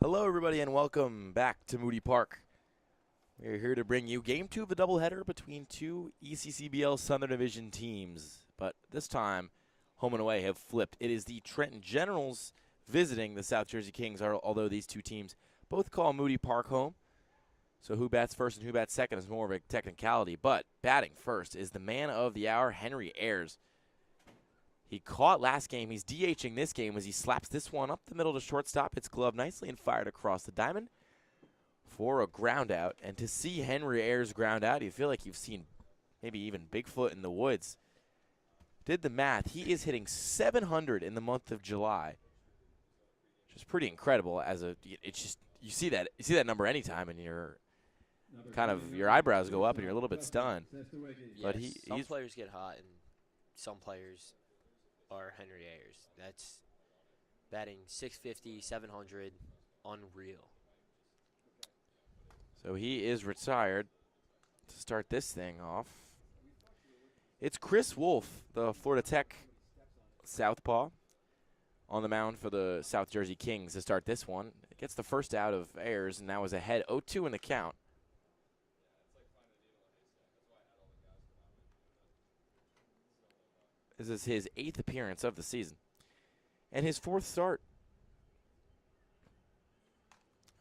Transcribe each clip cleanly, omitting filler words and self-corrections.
Hello, everybody, and welcome back to Moody Park. We're here to bring you Game 2 of the doubleheader between two ECCBL Southern Division teams. But this time, home and away have flipped. It is the Trenton Generals visiting the South Jersey Kings, although these two teams both call Moody Park home. So who bats first and who bats second is more of a technicality. But batting first is the man of the hour, Henry Ayers. He caught last game. He's DHing this game as he slaps this one up the middle to shortstop. It's gloved nicely and fired across the diamond for a ground out. And to see Henry Ayers ground out, you feel like you've seen maybe even Bigfoot in the woods. Did the math. He is hitting 700 in the month of July, which is pretty incredible. It's just you see that number anytime, and you're kind of your eyebrows go up, and you're a little bit stunned. Yes, But some players get hot, and some players are Henry Ayers. That's batting 650, 700, unreal. So he is retired to start this thing off. It's Chris Wolf, the Florida Tech southpaw, on the mound for the South Jersey Kings to start this one. It gets the first out of Ayers, and that was ahead 0-2 in the count. This is his 8th appearance of the season and his 4th start.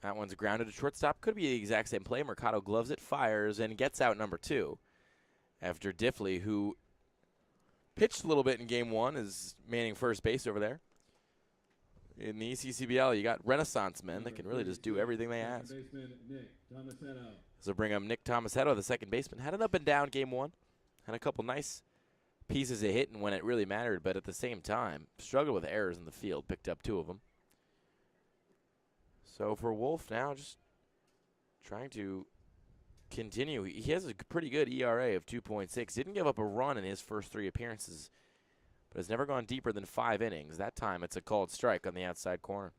That one's grounded to shortstop. Could be the exact same play. Mercado gloves it, fires, and gets out number 2 after Diffley, who pitched a little bit in game 1, is manning first base over there. In the ECCBL, you got Renaissance men that can really just do everything they ask. So bring up Nick Tomasetto, the second baseman. Had an up and down game 1. Had a couple nice pieces of hitting when it really mattered, but at the same time, struggled with errors in the field. Picked up 2 of them. So for Wolf now, just trying to continue. He has a pretty good ERA of 2.6. Didn't give up a run in his first 3 appearances, but has never gone deeper than 5 innings. That time it's a called strike on the outside corner.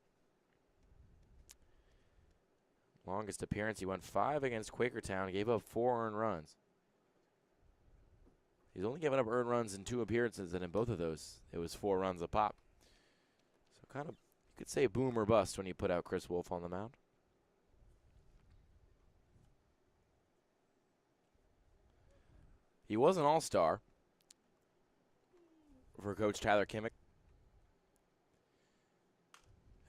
Longest appearance, he went 5 against Quakertown. Gave up 4 earned runs. He's only given up earned runs in 2 appearances, and in both of those, it was 4 runs a pop. So kind of, you could say boom or bust when you put out Chris Wolf on the mound. He was an all-star for Coach Tyler Kimmick,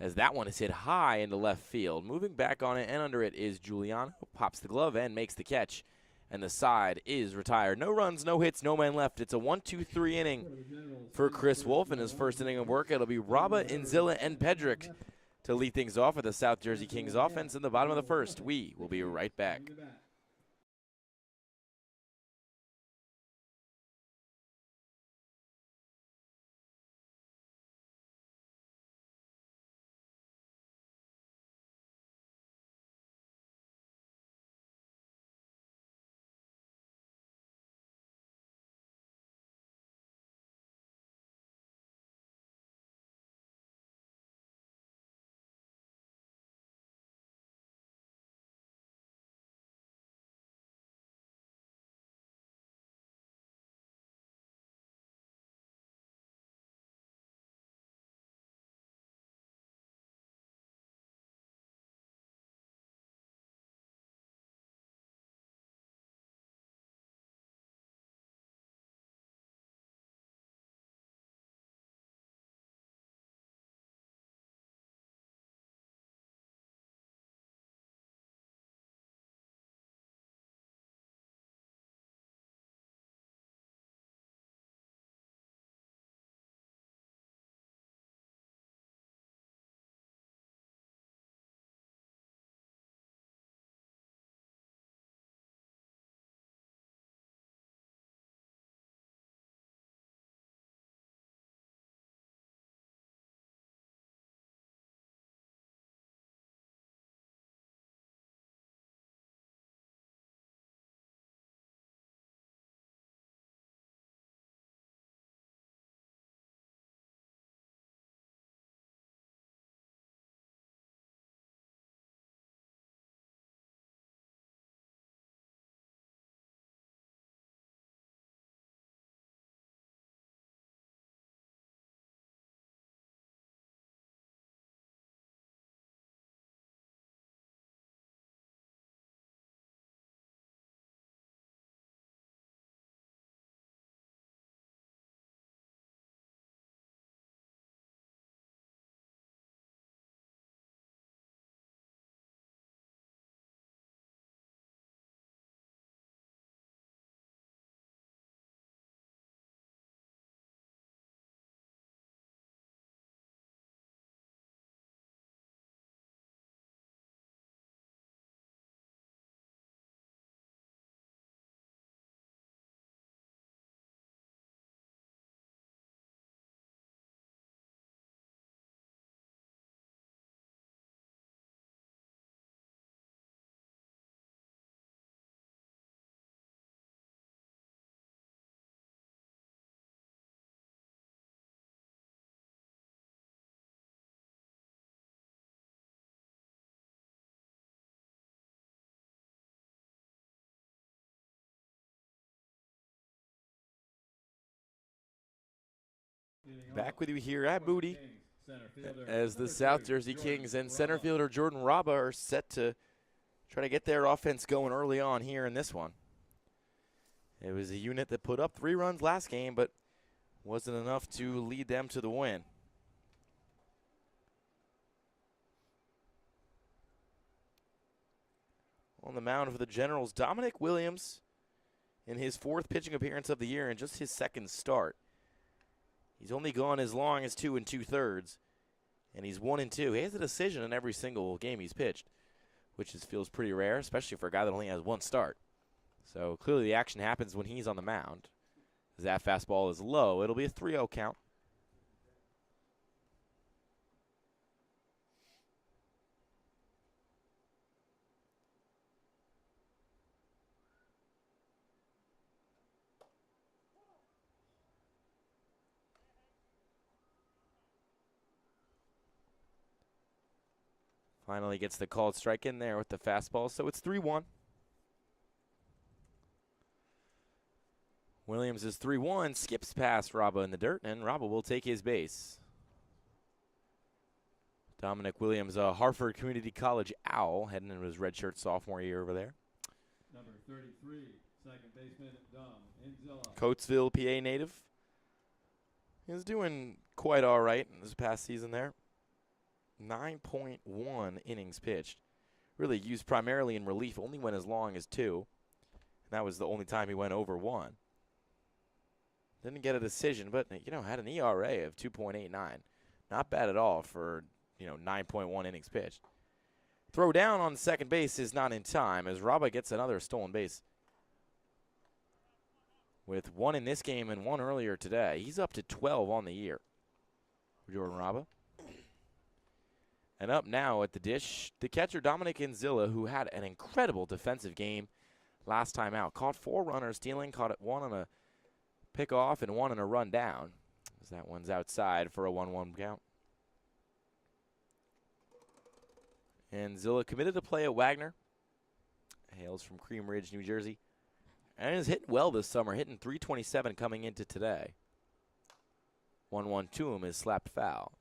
as that one is hit high into left field. Moving back on it and under it is Giuliano. Pops the glove and makes the catch. And the side is retired. No runs, no hits, no men left. It's a 1-2-3 inning for Chris Wolf in his first inning of work. It'll be Raba, Inzilla, and Pedrick to lead things off with the South Jersey Kings offense in the bottom of the first. We will be right back. Back with you here at Moody as the South Jersey Kings and center fielder Jordan Raba are set to try to get their offense going early on here in this one. It was a unit that put up 3 runs last game, but wasn't enough to lead them to the win. On the mound for the Generals, Dominic Williams in his 4th pitching appearance of the year and just his 2nd start. He's only gone as long as 2 2/3, and he's 1 2. He has a decision in every single game he's pitched, which feels pretty rare, especially for a guy that only has 1 start. So clearly the action happens when he's on the mound. As that fastball is low, it'll be a 3-0 count. Finally gets the called strike in there with the fastball, so it's 3-1. Williams is 3-1, skips past Raba in the dirt, and Raba will take his base. Dominic Williams, a Hartford Community College Owl, heading into his redshirt sophomore year over there. Number 33, second baseman, Dom Enzilla. Coatesville, PA native. He's doing quite all right in this past season there. 9.1 innings pitched. Really used primarily in relief, only went as long as 2. And that was the only time he went over 1. Didn't get a decision, but, had an ERA of 2.89. Not bad at all for, 9.1 innings pitched. Throw down on second base is not in time as Raba gets another stolen base. With 1 in this game and 1 earlier today, he's up to 12 on the year. Jordan Raba. And up now at the dish, the catcher Dominic Enzilla, who had an incredible defensive game last time out. Caught 4 runners stealing, caught 1 on a pickoff and 1 on a run down. As that one's outside for a 1-1 count. Enzilla committed to play at Wagner. Hails from Cream Ridge, New Jersey. And is hitting well this summer, hitting .327 coming into today. 1-1 to him is slapped foul.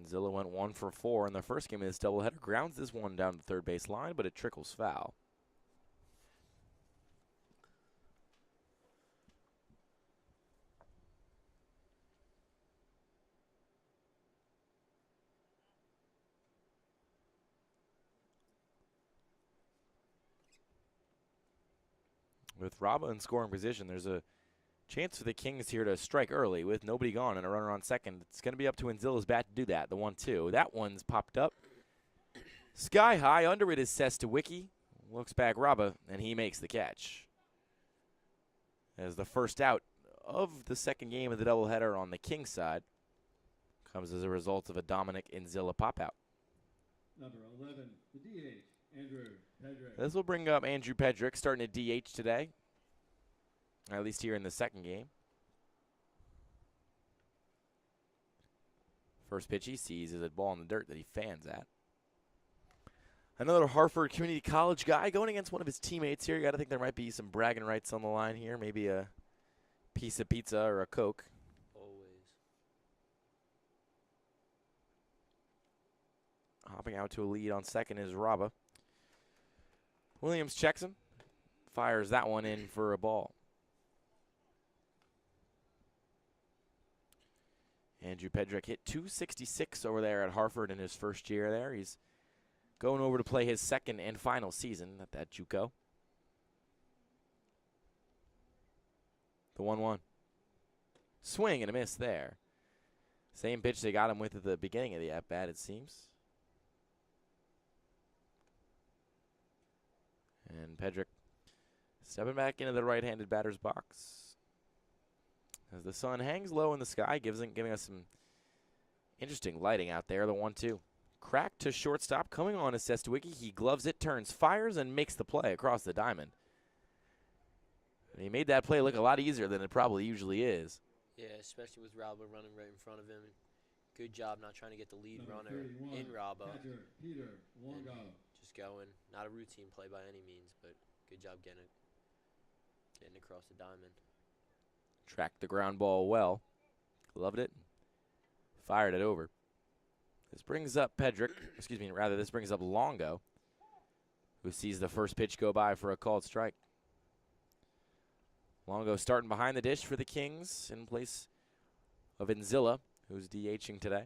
Zilla went 1 for 4 in the first game of this doubleheader. Grounds this one down the third base line, but it trickles foul. With Raba in scoring position, there's a chance for the Kings here to strike early with nobody gone and a runner on second. It's going to be up to Enzilla's bat to do that, the 1-2. That one's popped up. Sky high, under it is Sestawicki. Looks back Raba, and he makes the catch. As the first out of the second game of the doubleheader on the Kings side comes as a result of a Dominic Enzilla pop-out. Number 11, the DH, Andrew Pedrick. This will bring up Andrew Pedrick, starting at DH today. At least here in the second game. First pitch he sees is a ball in the dirt that he fans at. Another Hartford Community College guy going against one of his teammates here. You got to think there might be some bragging rights on the line here. Maybe a piece of pizza or a Coke. Always. Hopping out to a lead on second is Raba. Williams checks him. Fires that one in for a ball. Andrew Pedrick hit .266 over there at Hartford in his first year there. He's going over to play his second and final season at that JUCO. The 1-1. Swing and a miss there. Same pitch they got him with at the beginning of the at-bat, it seems. And Pedrick stepping back into the right-handed batter's box. As the sun hangs low in the sky, giving us some interesting lighting out there. The 1-2. Crack to shortstop. Coming on is Sestawicki. He gloves it, turns, fires, and makes the play across the diamond. And he made that play look a lot easier than it probably usually is. Yeah, especially with Rabo running right in front of him. Good job not trying to get the lead Number runner 31, in Rabo. catcher, Peter Longo. Just going. Not a routine play by any means, but good job getting across the diamond. Tracked the ground ball well. Loved it. Fired it over. This brings up this brings up Longo, who sees the first pitch go by for a called strike. Longo starting behind the dish for the Kings in place of Enzilla, who's DHing today.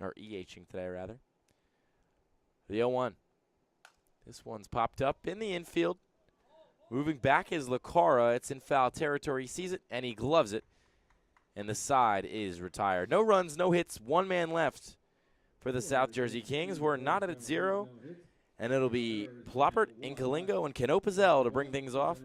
Or EHing today, rather. The 0-1. This one's popped up in the infield. Moving back is Lacara. It's in foul territory. He sees it, and he gloves it. And the side is retired. No runs, no hits, one man left for the South Jersey Kings. We're knotted at 0, and it'll be Ploppert, Inkalingo, and Canopizel to bring things off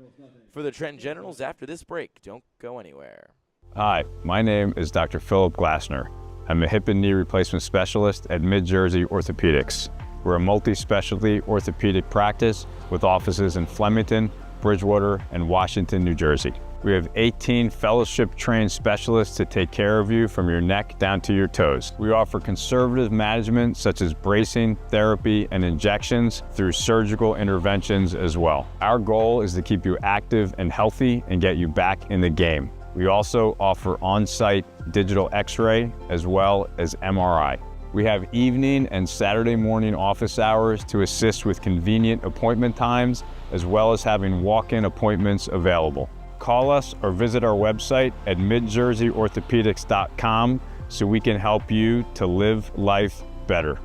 for the Trenton Generals after this break. Don't go anywhere. Hi, my name is Dr. Philip Glassner. I'm a hip and knee replacement specialist at Mid-Jersey Orthopedics. We're a multi-specialty orthopedic practice with offices in Flemington, Bridgewater, and Washington, New Jersey. We have 18 fellowship-trained specialists to take care of you from your neck down to your toes. We offer conservative management such as bracing, therapy, and injections through surgical interventions as well. Our goal is to keep you active and healthy and get you back in the game. We also offer on-site digital X-ray as well as MRI. We have evening and Saturday morning office hours to assist with convenient appointment times, as well as having walk-in appointments available. Call us or visit our website at midjerseyorthopedics.com so we can help you to live life better.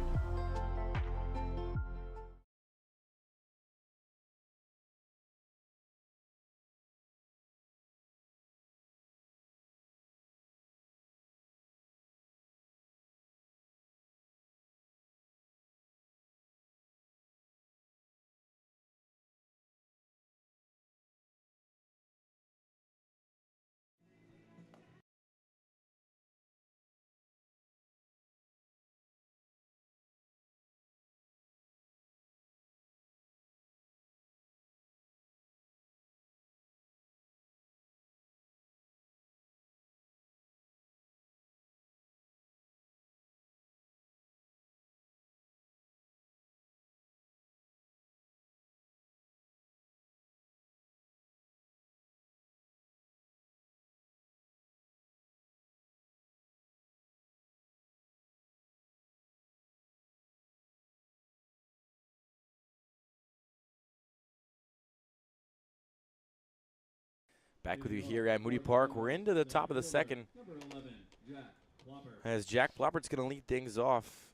Back with you here at Moody Park. We're into the top of the second Number 11, Jack Ploppert. as Jack Ploppert's going to lead things off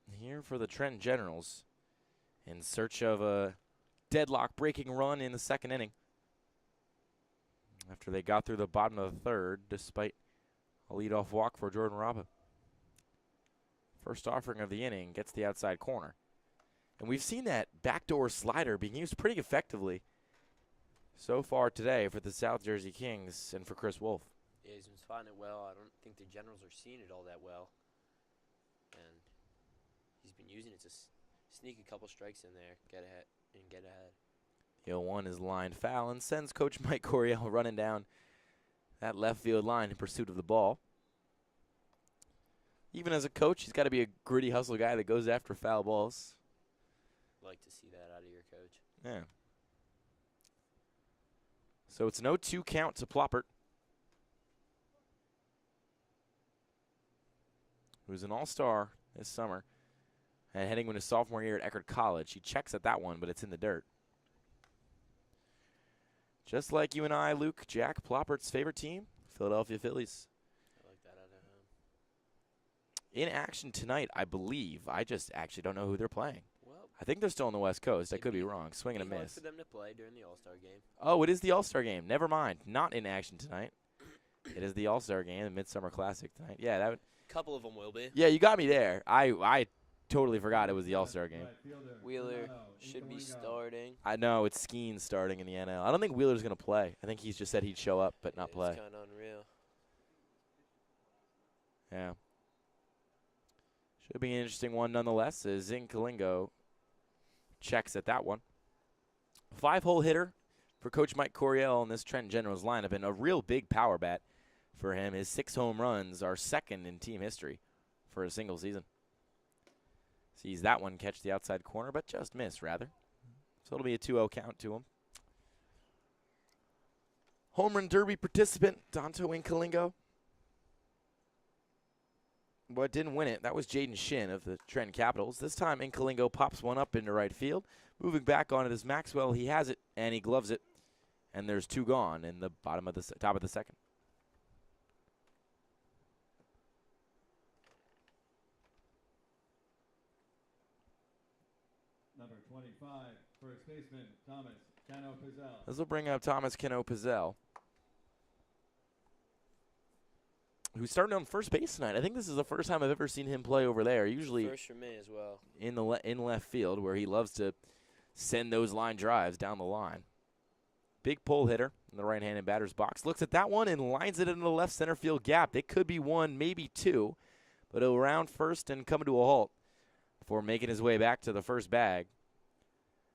here for the Trenton Generals in search of a deadlock-breaking run in the second inning after they got through the bottom of the third despite a leadoff walk for Jordan Raba. First offering of the inning gets the outside corner. And we've seen that backdoor slider being used pretty effectively so far today for the South Jersey Kings and for Chris Wolf. Yeah, he's been spotting it well. I don't think the Generals are seeing it all that well. And he's been using it to sneak a couple strikes in there, get ahead. The 0-1 is lined foul and sends Coach Mike Coryell running down that left field line in pursuit of the ball. Even as a coach, he's got to be a gritty hustle guy that goes after foul balls. Like to see that out of your coach. Yeah. So it's an 0-2 count to Ploppert, who's an all-star this summer and heading into his sophomore year at Eckerd College. He checks at that one, but it's in the dirt. Just like you and I, Luke, Jack Ploppert's favorite team, Philadelphia Phillies. I like that out of him. In action tonight, I believe. I just actually don't know who they're playing. Well, I think they're still on the West Coast. I it'd could be be- wrong. Swing and a it'd be hard miss. for them to play during the All-Star game. Oh, it is the All-Star game. Never mind. Not in action tonight. It is the All-Star game, the Midsummer Classic tonight. Yeah, that would. Couple of them will be. Yeah, you got me there. I totally forgot it was the All-Star game. Right fielder, Wheeler Delano, should be Inkalingo. starting. I know it's Skeen starting in the NL. I don't think Wheeler's going to play. I think he's just said he'd show up but not play. It's kind of unreal. Yeah. Should be an interesting one nonetheless as Inkalingo checks at that one. 5-hole hitter for Coach Mike Coryell in this Trenton Generals lineup, and a real big power bat for him. His 6 home runs are second in team history for a single season. Sees that one catch the outside corner, but just miss, rather. So it'll be a 2-0 count to him. Home run derby participant, Danto Incalingo. But didn't win it. That was Jaden Shin of the Trenton Capitals. This time, Incalingo pops one up into right field. Moving back on it is Maxwell. He has it, and he gloves it. And there's 2 gone in the bottom of the top of the second. Number 25, first baseman, Thomas Cano Pizzell. This will bring up Thomas Cano Pizzell, who's starting on first base tonight. I think this is the first time I've ever seen him play over there. Usually First for me as well. in left field, where he loves to send those line drives down the line. Big pull hitter in the right-handed batter's box. Looks at that one and lines it into the left center field gap. It could be 1, maybe 2, but he'll round first and come to a halt before making his way back to the first bag.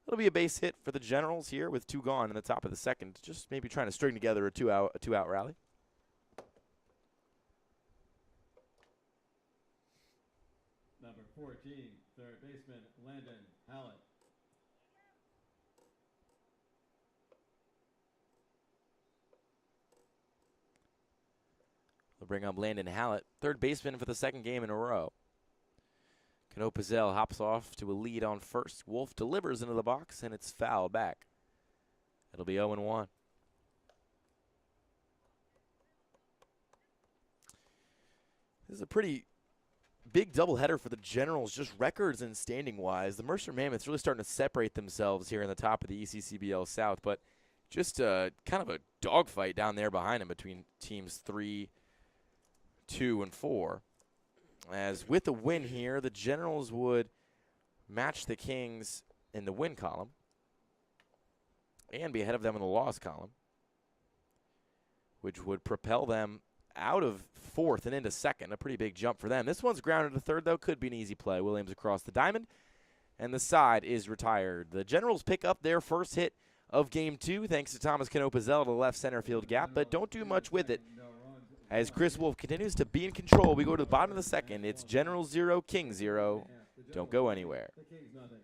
It'll be a base hit for the Generals here with 2 gone in the top of the second. Just maybe trying to string together a two-out rally. Number 14, third baseman, Landon Hallett. They'll bring up Landon Hallett, third baseman for the second game in a row. Cano Pizzell hops off to a lead on first. Wolf delivers into the box, and it's fouled back. It'll be 0-1. This is a pretty big doubleheader for the Generals, just records and standing-wise. The Mercer Mammoths really starting to separate themselves here in the top of the ECCBL South, but just kind of a dogfight down there behind them between teams 3, 2, and 4. As with a win here, the Generals would match the Kings in the win column and be ahead of them in the loss column, which would propel them out of 4th and into 2nd. A pretty big jump for them. This one's grounded to 3rd, though. Could be an easy play. Williams across the diamond, and the side is retired. The Generals pick up their first hit of Game 2 thanks to Thomas Cano Pizzell to the left center field gap, but don't do much with it. As Chris Wolf continues to be in control, we go to the bottom of the second. It's Generals 0, Kings 0. Don't go anywhere. The Kings nothing.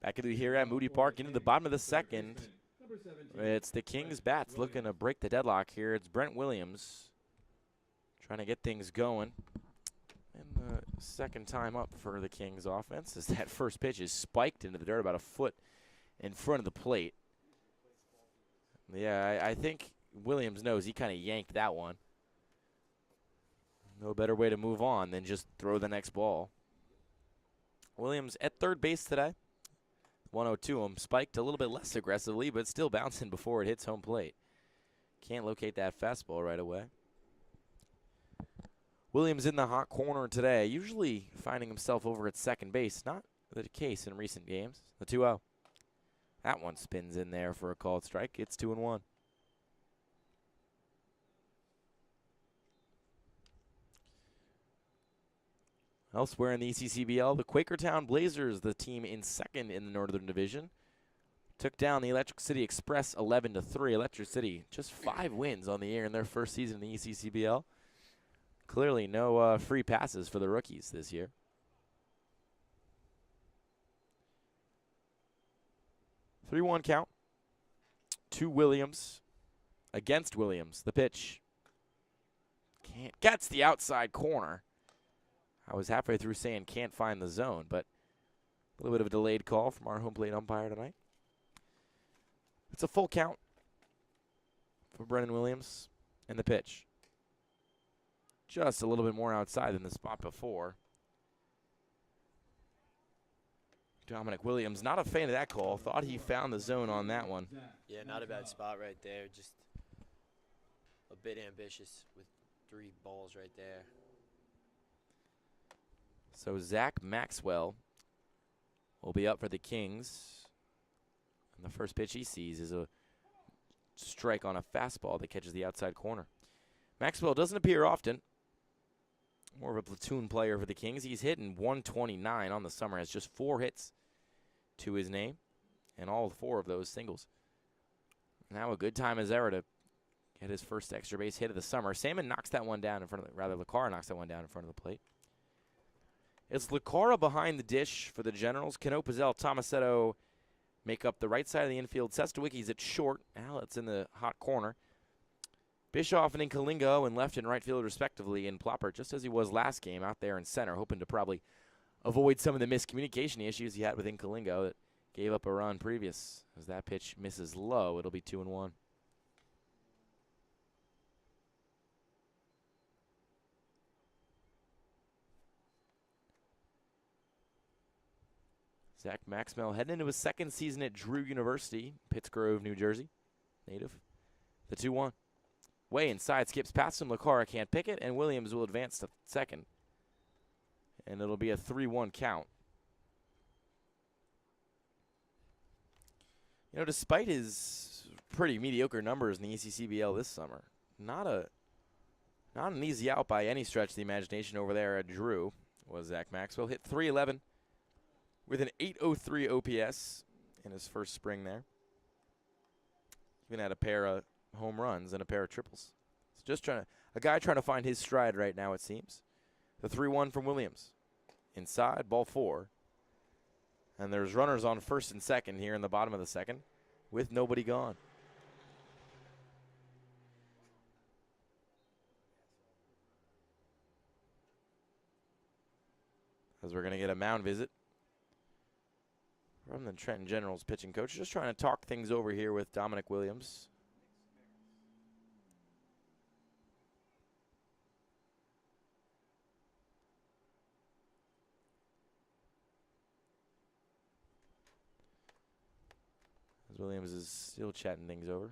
Back into here at Moody Park into the bottom of the second. It's the Kings bats looking to break the deadlock here. It's Brent Williams trying to get things going. And the second time up for the Kings offense as that first pitch is spiked into the dirt about a foot in front of the plate. Yeah, I think Williams knows he kind of yanked that one. No better way to move on than just throw the next ball. Williams at third base today. 102 him, spiked a little bit less aggressively, but still bouncing before it hits home plate. Can't locate that fastball right away. Williams in the hot corner today, usually finding himself over at second base. Not the case in recent games. The 2-0. That one spins in there for a called strike. It's 2-1. Elsewhere in the ECCBL, the Quakertown Blazers, the team in second in the Northern Division, took down the Electric City Express 11-3. Electric City just 5 wins on the year in their first season in the ECCBL. Clearly no free passes for the rookies this year. Three-one count to Williams. Against Williams, the pitch. Gets the outside corner. I was halfway through saying can't find the zone, but a little bit of a delayed call from our home plate umpire tonight. It's a full count for Brennan Williams. And the pitch. Just a little bit more outside than the spot before. Dominic Williams, not a fan of that call. Thought he found the zone on that one. Yeah, not a bad spot right there. Just a bit ambitious with 3 balls right there. So Zach Maxwell will be up for the Kings. And the first pitch he sees is a strike on a fastball that catches the outside corner. Maxwell doesn't appear often. More of a platoon player for the Kings. He's hitting 129 on the summer. Has just 4 hits to his name. And all 4 of those singles. Now a good time as ever to get his first extra base hit of the summer. Salmon knocks that one down in front of Lacara knocks that one down in front of the plate. It's Lacara behind the dish for the Generals. Cano, Pizzell, Tomasetto make up the right side of the infield. Sestawicki's at short. Allet's in the hot corner. Bischoff and Inkalingo in left and right field respectively. And Plopper, just as he was last game, out there in center, hoping to probably avoid some of the miscommunication issues he had with Inkalingo that gave up a run previous. As that pitch misses low, it'll be 2-1. Zach Maxwell heading into his second season at Drew University, Pittsgrove, New Jersey. Native. The 2-1. Way inside, skips past him. Lacara can't pick it, and Williams will advance to second. And it'll be a 3-1 count. You know, despite his pretty mediocre numbers in the ECCBL this summer, not an easy out by any stretch of the imagination over there at Drew was Zach Maxwell. Hit .311 with an .803 OPS in his first spring there. Even had a pair of home runs and a pair of triples. So just a guy trying to find his stride right now, it seems. The 3-1 from Williams. Inside, ball 4. And there's runners on first and second here in the bottom of the second with nobody gone. As we're going to get a mound visit from the Trenton Generals pitching coach. Just trying to talk things over here with Dominic Williams. As Williams is still chatting things over.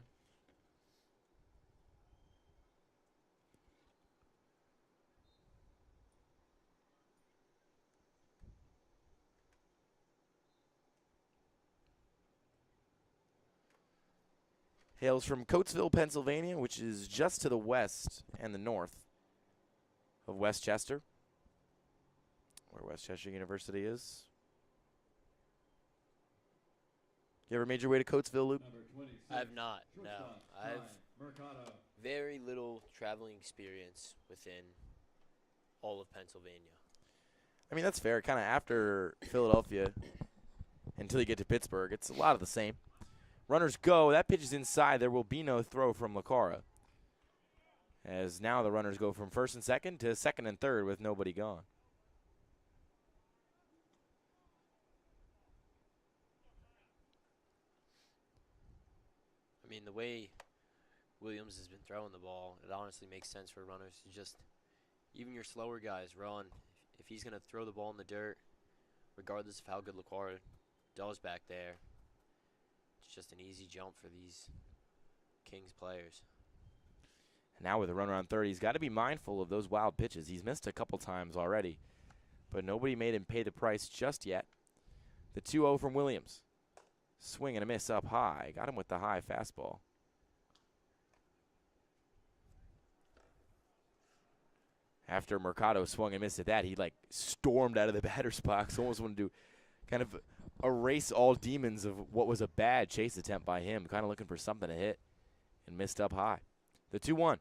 Hails from Coatesville, Pennsylvania, which is just to the west and the north of Westchester, where Westchester University is. You ever made your way to Coatesville, Luke? I have not, no. I have very little traveling experience within all of Pennsylvania. I mean, that's fair. Kind of after Philadelphia until you get to Pittsburgh. It's a lot of the same. Runners go. That pitch is inside. There will be no throw from Lacara. As now the runners go from first and second to second and third with nobody gone. I mean, the way Williams has been throwing the ball, it honestly makes sense for runners to just, even your slower guys, run. If he's going to throw the ball in the dirt, regardless of how good Lacara does back there, it's just an easy jump for these Kings players. Now with a runner on third, he's got to be mindful of those wild pitches. He's missed a couple times already, but nobody made him pay the price just yet. The 2-0 from Williams. Swing and a miss up high. Got him with the high fastball. After Mercado swung and missed at that, he like stormed out of the batter's box. Almost wanted to kind of erase all demons of what was a bad chase attempt by him. Kind of looking for something to hit and missed up high. The 2-1.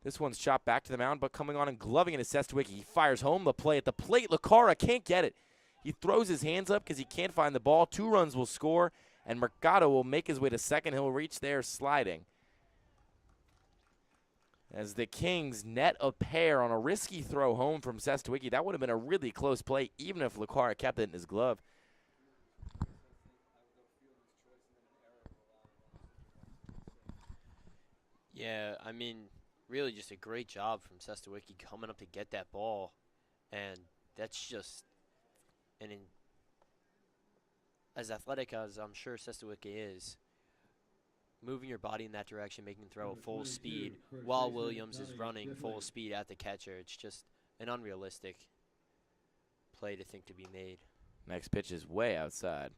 This one's chopped back to the mound, but coming on and gloving it is Sestawicki. He fires home the play at the plate. Lacara can't get it. He throws his hands up because he can't find the ball. 2 runs will score, and Mercado will make his way to second. He'll reach there sliding. As the Kings net a pair on a risky throw home from Sestawicki. That would have been a really close play, even if Lacara kept it in his glove. Yeah, I mean, really just a great job from Sestawicki coming up to get that ball. And that's just as athletic as I'm sure Sestawicki is, moving your body in that direction, making the throw at full speed while Williams is running full speed at the catcher. It's just an unrealistic play to think to be made. Next pitch is way outside.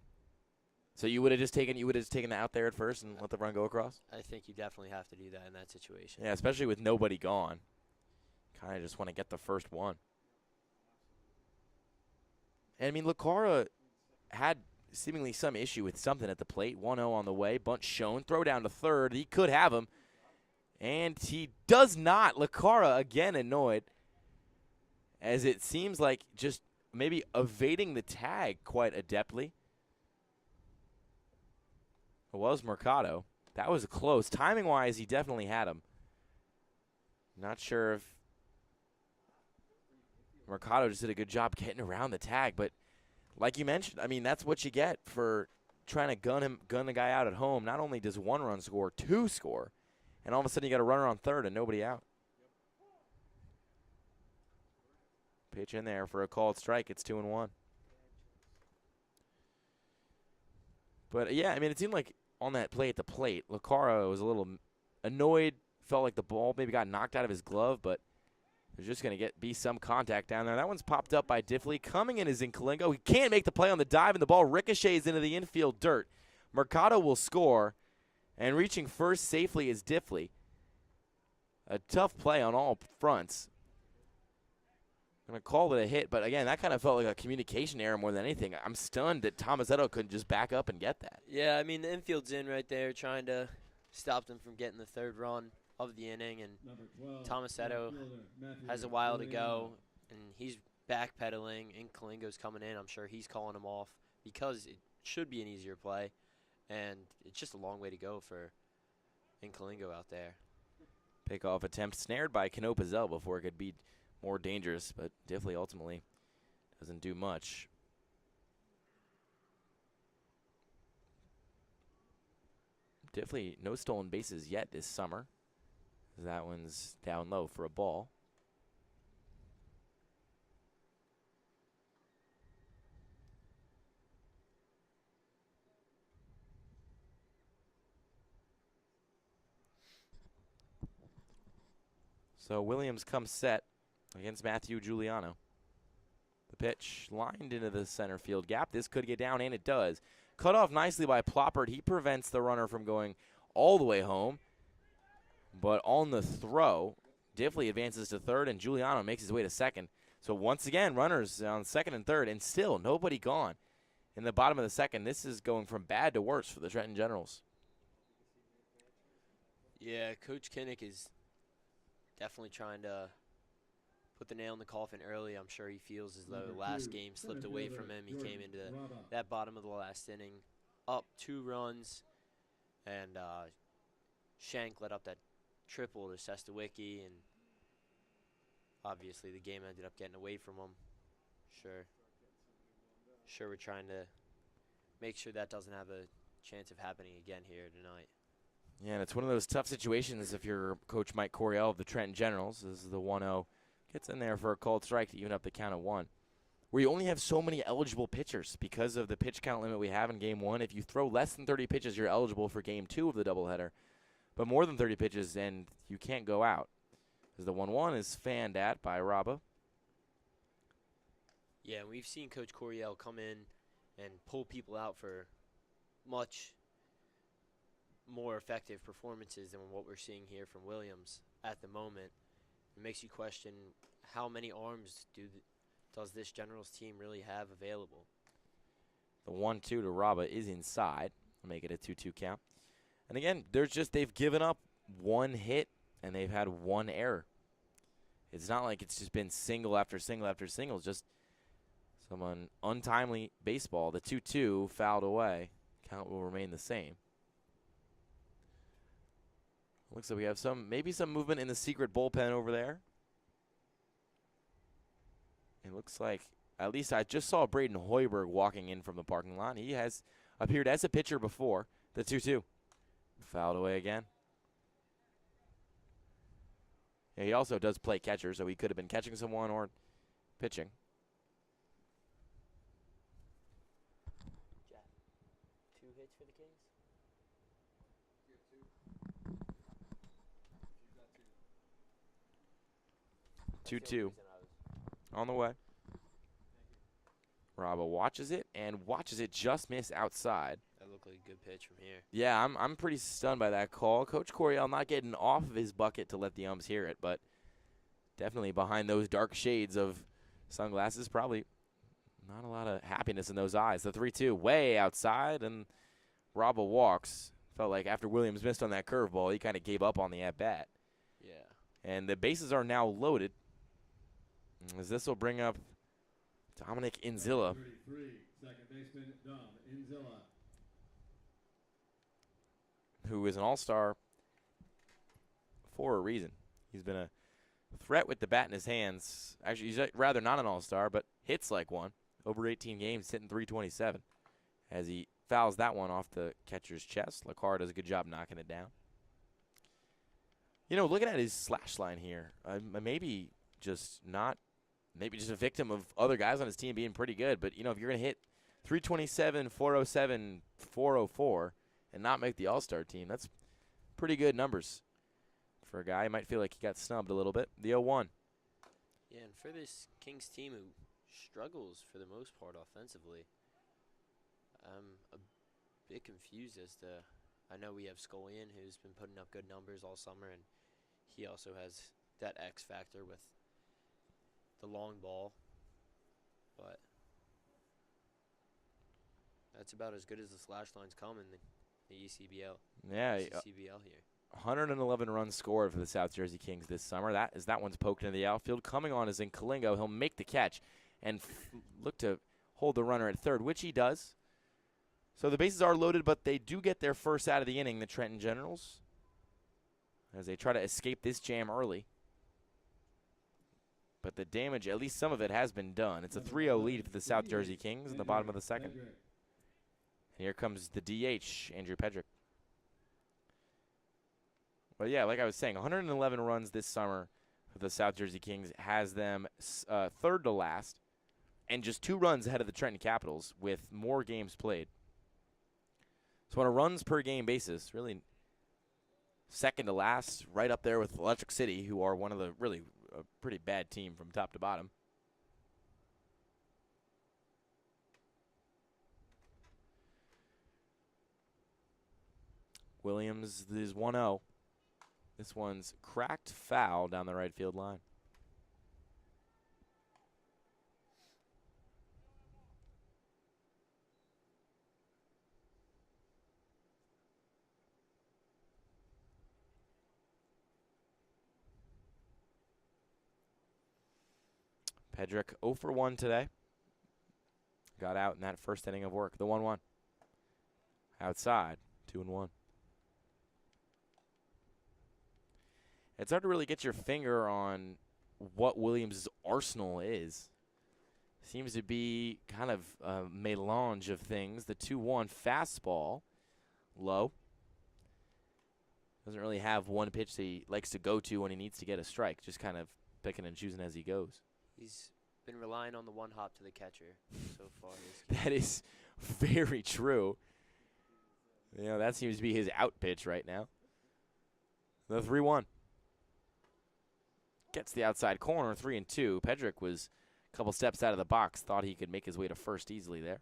So you would have just taken that out there at first and let the run go across? I think you definitely have to do that in that situation. Yeah, especially with nobody gone. Kind of just want to get the first one. And I mean, Lacara had seemingly some issue with something at the plate. 1-0 on the way. Bunt shown. Throw down to third. He could have him. And he does not. Lacara again annoyed. As it seems like just maybe evading the tag quite adeptly. It was Mercado. That was close. Timing-wise, he definitely had him. Not sure if Mercado just did a good job getting around the tag, but like you mentioned, I mean, that's what you get for trying to gun the guy out at home. Not only does 1 run score, 2 score, and all of a sudden you got a runner on third and nobody out. Pitch in there for a called strike. It's 2-1. But yeah, I mean, it seemed like on that play at the plate, Lacara was a little annoyed, felt like the ball maybe got knocked out of his glove, but there's just going to be some contact down there. That one's popped up by Diffley. Coming in is Kalingo. He can't make the play on the dive, and the ball ricochets into the infield dirt. Mercado will score, and reaching first safely is Diffley. A tough play on all fronts. I'm going to call it a hit, but again, that kind of felt like a communication error more than anything. I'm stunned that Tomasetto couldn't just back up and get that. Yeah, I mean, the infield's in right there trying to stop them from getting the third run of the inning, and Tomasetto has a while to go, and he's backpedaling, and Kalingo's coming in. I'm sure he's calling him off because it should be an easier play, and it's just a long way to go for Kalingo out there. Pickoff attempt snared by Canopizel before it could be more dangerous, but Diffley ultimately doesn't do much. Diffley, no stolen bases yet this summer. That one's down low for a ball. So Williams comes set against Matthew Giuliano. The pitch lined into the center field gap. This could get down, and it does. Cut off nicely by Ploppert. He prevents the runner from going all the way home. But on the throw, Diffley advances to third, and Giuliano makes his way to second. So once again, runners on second and third, and still nobody gone. In the bottom of the second, this is going from bad to worse for the Trenton Generals. Yeah, Coach Kinnick is definitely trying to put the nail in the coffin early. I'm sure he feels as though the last game slipped away from him. He came into that bottom of the last inning, up 2 runs, and Shank let up that triple to Sestawicki, and obviously the game ended up getting away from him. Sure, we're trying to make sure that doesn't have a chance of happening again here tonight. Yeah, and it's one of those tough situations if you're Coach Mike Coryell of the Trenton Generals. This is the 1-0. Gets in there for a called strike to even up the count of 1. Where you only have so many eligible pitchers because of the pitch count limit we have in Game 1. If you throw less than 30 pitches, you're eligible for Game 2 of the doubleheader. But more than 30 pitches, and you can't go out. As the 1-1 is fanned at by Raba. Yeah, we've seen Coach Coryell come in and pull people out for much more effective performances than what we're seeing here from Williams at the moment. It makes you question how many arms does this Generals team really have available. The 1-2 to Raba is inside. I'll make it a 2-2 count. And again, they've given up 1 hit and they've had 1 error. It's not like it's just been single after single after single. It's just some untimely baseball. The 2-2 fouled away. Count will remain the same. Looks like we have maybe some movement in the secret bullpen over there. It looks like, at least I just saw Braden Hoiberg walking in from the parking lot. He has appeared as a pitcher before. The 2-2 fouled away again. Yeah, he also does play catcher, so he could have been catching someone or pitching. Jack, 2 hits for the Kings? 2-2 on the way. Raba watches it and watches it just miss outside. That looked like a good pitch from here. Yeah, I'm pretty stunned by that call. Coach Coryell not getting off of his bucket to let the umps hear it, but definitely behind those dark shades of sunglasses, probably not a lot of happiness in those eyes. The 3-2 way outside, and Raba walks. Felt like after Williams missed on that curveball, he kind of gave up on the at-bat. Yeah. And the bases are now loaded, as this will bring up Dominic Inzilla. 33, second baseman Dom Inzilla. Who is an all-star for a reason. He's been a threat with the bat in his hands. Actually, he's rather not an all-star, but hits like one. Over 18 games, hitting .327. As he fouls that one off the catcher's chest. Lacar does a good job knocking it down. You know, looking at his slash line here, maybe just a victim of other guys on his team being pretty good. But, you know, if you're going to hit .327, .407, .404, and not make the all-star team, that's pretty good numbers for a guy. He might feel like he got snubbed a little bit. The 0-1. Yeah, and for this Kings team who struggles for the most part offensively, I'm a bit confused as to, I know we have Scullion who's been putting up good numbers all summer, and he also has that X factor with the long ball, but that's about as good as the slash lines come in the ECBL. Yeah, ECCBL here. 111 runs scored for the South Jersey Kings this summer. That one's poked into the outfield. Coming on is in Kalingo. He'll make the catch and look to hold the runner at third, which he does. So the bases are loaded, but they do get their first out of the inning, the Trenton Generals, as they try to escape this jam early. But the damage, at least some of it, has been done. It's a 3-0 lead for the South Jersey Kings in the bottom of the second. And here comes the DH, Andrew Pedrick. But, yeah, like I was saying, 111 runs this summer for the South Jersey Kings has them third to last and just 2 runs ahead of the Trenton Capitals with more games played. So on a runs per game basis, really second to last, right up there with Electric City, who are one of the really a pretty bad team from top to bottom. Williams is 1-0. This one's cracked foul down the right field line. Pedrick 0 for 1 today. Got out in that first inning of work. The 1-1. Outside, 2-1. It's hard to really get your finger on what Williams' arsenal is. Seems to be kind of a melange of things. The 2-1 fastball, low. Doesn't really have one pitch that he likes to go to when he needs to get a strike. Just kind of picking and choosing as he goes. He's been relying on the one hop to the catcher so far. That is very true. You know, that seems to be his out pitch right now. The 3-1. Gets the outside corner, 3-2. Pedrick was a couple steps out of the box, thought he could make his way to first easily there.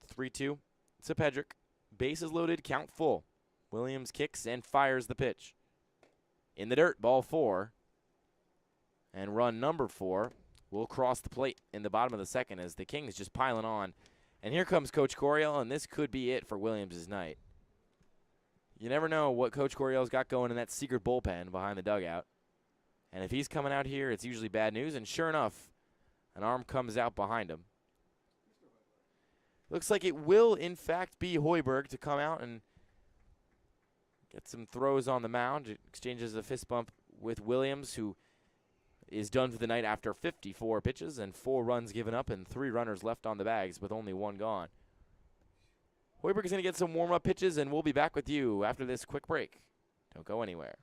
Three-two. To Pedrick. Bases loaded, count full. Williams kicks and fires the pitch. In the dirt, ball 4. And run number 4 will cross the plate in the bottom of the second as the Kings just piling on. And here comes Coach Coryell, and this could be it for Williams' night. You never know what Coach Coryell's got going in that secret bullpen behind the dugout. And if he's coming out here, it's usually bad news. And sure enough, an arm comes out behind him. Looks like it will, in fact, be Hoiberg to come out and get some throws on the mound. It exchanges a fist bump with Williams, who is done for the night after 54 pitches and 4 runs given up and 3 runners left on the bags with only 1 gone. Hoiberg is going to get some warm-up pitches, and we'll be back with you after this quick break. Don't go anywhere.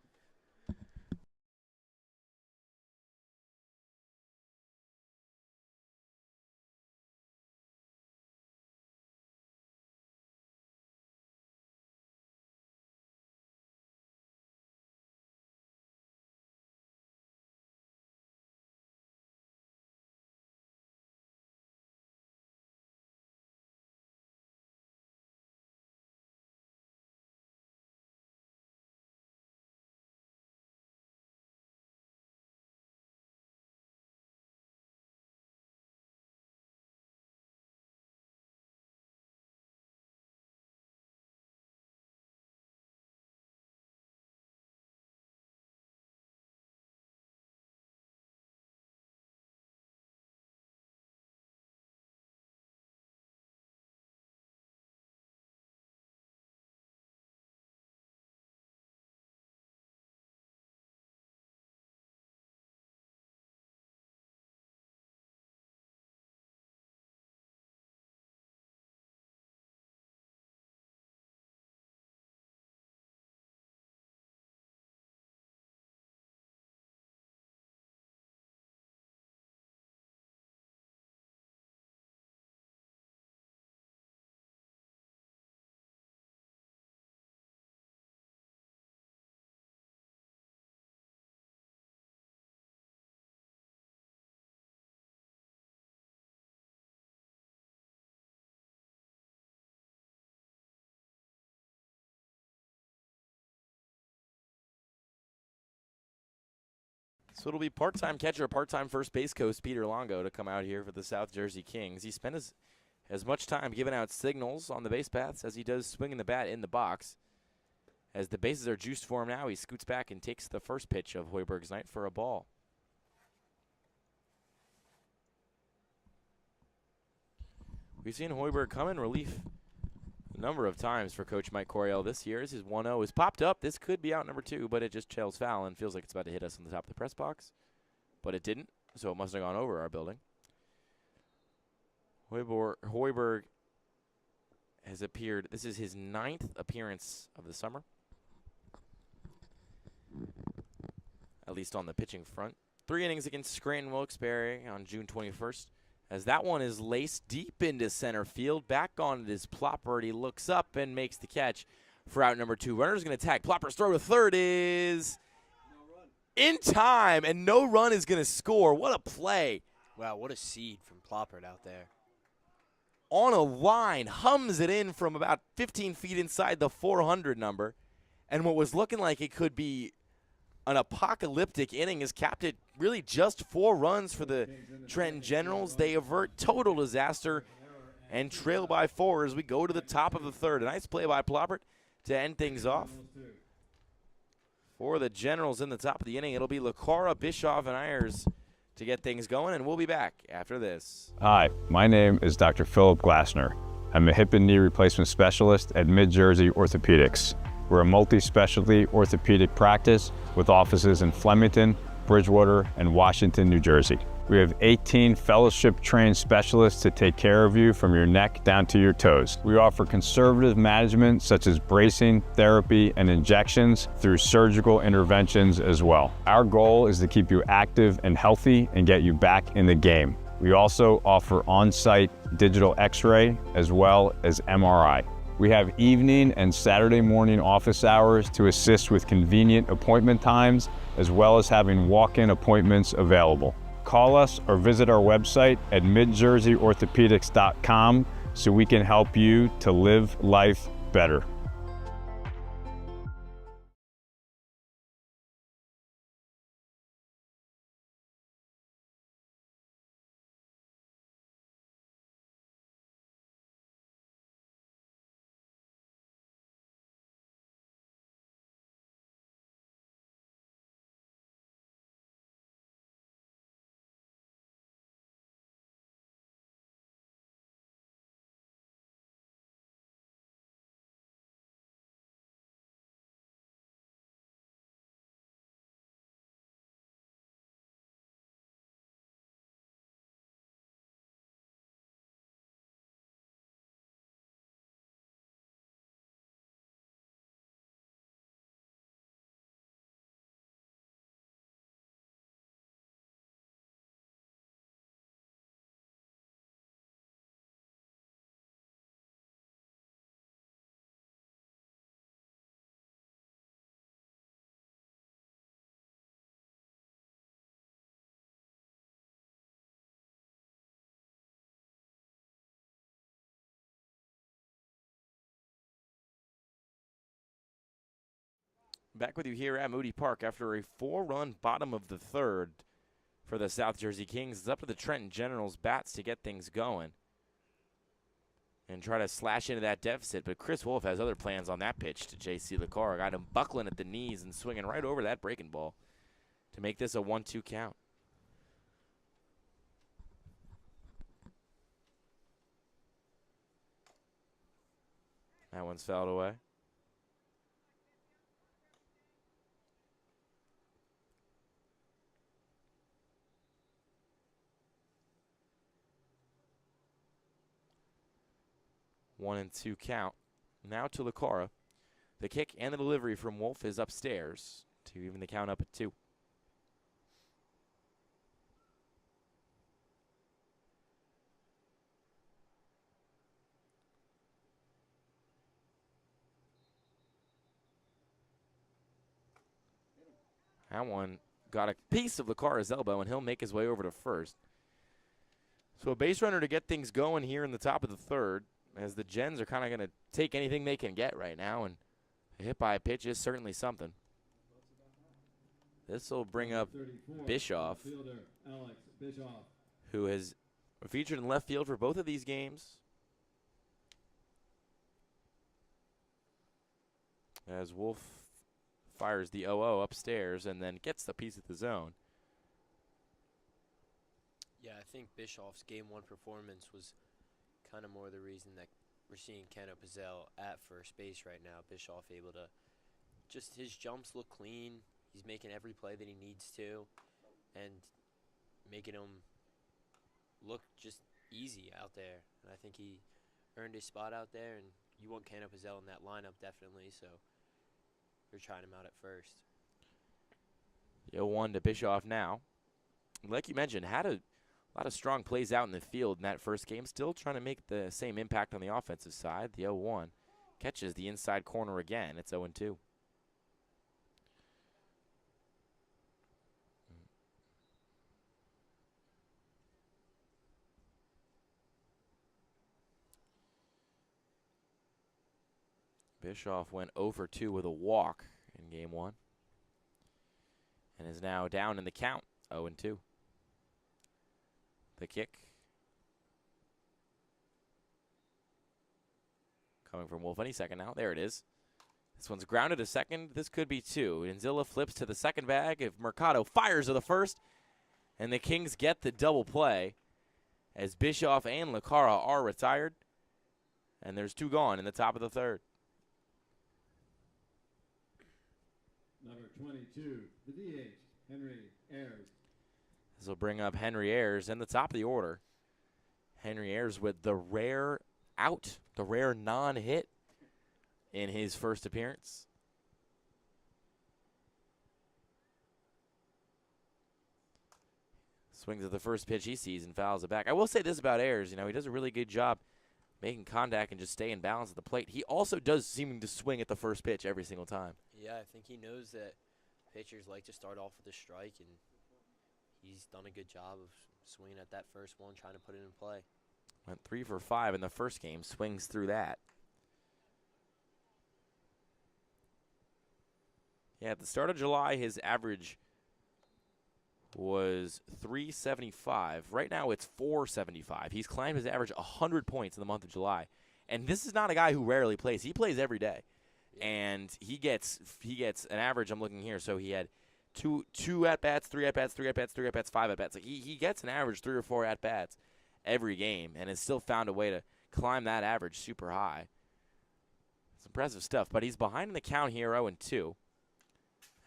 So it'll be part-time catcher, part-time first base coach Peter Longo to come out here for the South Jersey Kings. He spent as much time giving out signals on the base paths as he does swinging the bat in the box. As the bases are juiced for him now, he scoots back and takes the first pitch of Hoiberg's night for a ball. We've seen Hoiberg come in relief a number of times for Coach Mike Coryell this year. His 1-0 is popped up. This could be out number 2, but it just trails foul and feels like it's about to hit us on the top of the press box. But it didn't, so it must have gone over our building. Hoiberg has appeared. This is his 9th appearance of the summer, at least on the pitching front. 3 innings against Scranton Wilkes-Barre on June 21st. As that one is laced deep into center field. Back on it is Plopper. He looks up and makes the catch for out number 2. Runner's going to tag. Plopper's throw to third is in time, and no run is going to score. What a play. Wow, what a seed from Plopper out there. On a line, hums it in from about 15 feet inside the 400 number. And what was looking like it could be an apocalyptic inning is capped at really just 4 runs for the Trenton Generals. They avert total disaster and trail by 4 as we go to the top of the third. A nice play by Ploppert to end things off. For the Generals in the top of the inning, it'll be Lacara, Bischoff, and Ayers to get things going, and we'll be back after this. Hi, my name is Dr. Philip Glassner. I'm a hip and knee replacement specialist at Mid-Jersey Orthopedics. We're a multi-specialty orthopedic practice with offices in Flemington, Bridgewater, and Washington, New Jersey. We have 18 fellowship-trained specialists to take care of you from your neck down to your toes. We offer conservative management such as bracing, therapy, and injections through surgical interventions as well. Our goal is to keep you active and healthy and get you back in the game. We also offer on-site digital X-ray as well as MRI. We have evening and Saturday morning office hours to assist with convenient appointment times, as well as having walk-in appointments available. Call us or visit our website at midjerseyorthopedics.com so we can help you to live life better. Back with you here at Moody Park after a 4-run bottom of the third for the South Jersey Kings. It's up to the Trenton Generals bats to get things going and try to slash into that deficit. But Chris Wolf has other plans on that pitch to J.C. Lacara. Got him buckling at the knees and swinging right over that breaking ball to make this a 1-2 count. That one's fouled away. One and two count. Now to Lacara. The kick and the delivery from Wolf is upstairs to even the count up at 2. That one got a piece of Lacara's elbow, and he'll make his way over to first. So a base runner to get things going here in the top of the third, as the Gens are kind of going to take anything they can get right now, and a hit by a pitch is certainly something. This will bring up Bischoff, who has featured in left field for both of these games. As Wolf fires the 0-0 upstairs and then gets the piece of the zone. Yeah, I think Bischoff's Game 1 performance was kind of more the reason that we're seeing Keno Pizzell at first base right now. Bischoff able to just, his jumps look clean. He's making every play that he needs to and making him look just easy out there. And I think he earned his spot out there, and you want Keno Pizzell in that lineup definitely, so you're trying him out at first. 0-1 to Bischoff now. Like you mentioned, had a lot of strong plays out in the field in that first game. Still trying to make the same impact on the offensive side. The 0-1 catches the inside corner again. It's 0-2. Bischoff went over 2 with a walk in Game 1 and is now down in the count, 0-2. The kick coming from Wolf any second now. There it is. This one's grounded to second. This could be two. Inzilla flips to the second bag. If Mercado fires to the first, and the Kings get the double play as Bischoff and Lacara are retired. And there's two gone in the top of the third. Number 22, the DH, Henry Ayers. This will bring up Henry Ayers in the top of the order. Henry Ayers with the rare out, the rare non-hit in his first appearance. Swings at the first pitch he sees and fouls it back. I will say this about Ayers, he does a really good job making contact and just staying balanced at the plate. He also does seem to swing at the first pitch every single time. Yeah, I think he knows that pitchers like to start off with a strike, and he's done a good job of swinging at that first one, trying to put it in play. Went 3 for 5 in the first game, swings through that. Yeah, at the start of July, his average was 375. Right now, it's 475. He's climbed his average 100 points in the month of July. And this is not a guy who rarely plays. He plays every day. And he gets an average, I'm looking here, so he had two at-bats, 3 at-bats, 3 at-bats, 3 at-bats, 5 at-bats. Like he gets an average 3 or 4 at-bats every game and has still found a way to climb that average super high. It's impressive stuff, but he's behind in the count here, 0-2.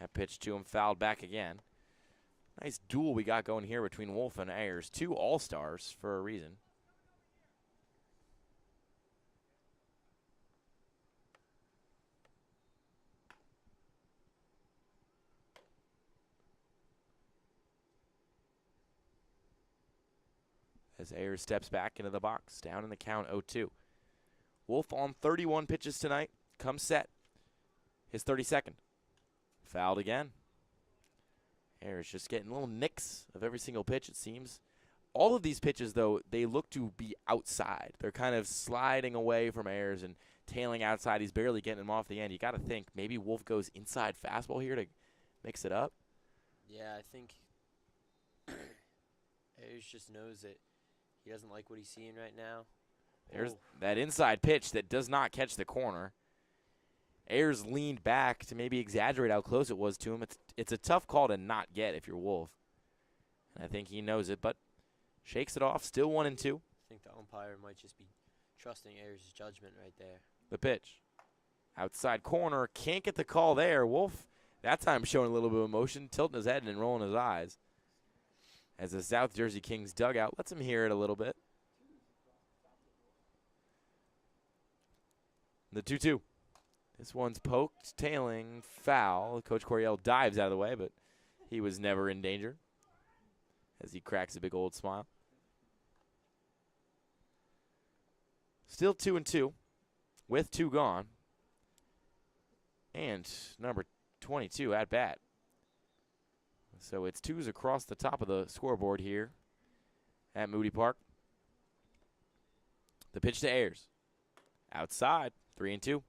That pitch to him, fouled back again. Nice duel we got going here between Wolf and Ayers. 2 all-stars for a reason. As Ayers steps back into the box, down in the count, 0-2. Wolf on 31 pitches tonight, comes set. His 32nd. Fouled again. Ayers just getting little nicks of every single pitch, it seems. All of these pitches, though, they look to be outside. They're kind of sliding away from Ayers and tailing outside. He's barely getting them off the end. You got to think maybe Wolf goes inside fastball here to mix it up. Yeah, I think Ayers just knows that he doesn't like what he's seeing right now. There's that inside pitch that does not catch the corner. Ayers leaned back to maybe exaggerate how close it was to him. It's a tough call to not get if you're Wolf. And I think he knows it, but shakes it off. Still 1-2. I think the umpire might just be trusting Ayers' judgment right there. The pitch. Outside corner. Can't get the call there. Wolf, that time showing a little bit of emotion, tilting his head and rolling his eyes. As the South Jersey Kings dugout lets him hear it a little bit. The 2-2. This one's poked, tailing, foul. Coach Coryell dives out of the way, but he was never in danger as he cracks a big old smile. Still 2-2 with 2 gone. And number 22 at bat. So it's 2s across the top of the scoreboard here at Moody Park. The pitch to Ayers. Outside, 3-2.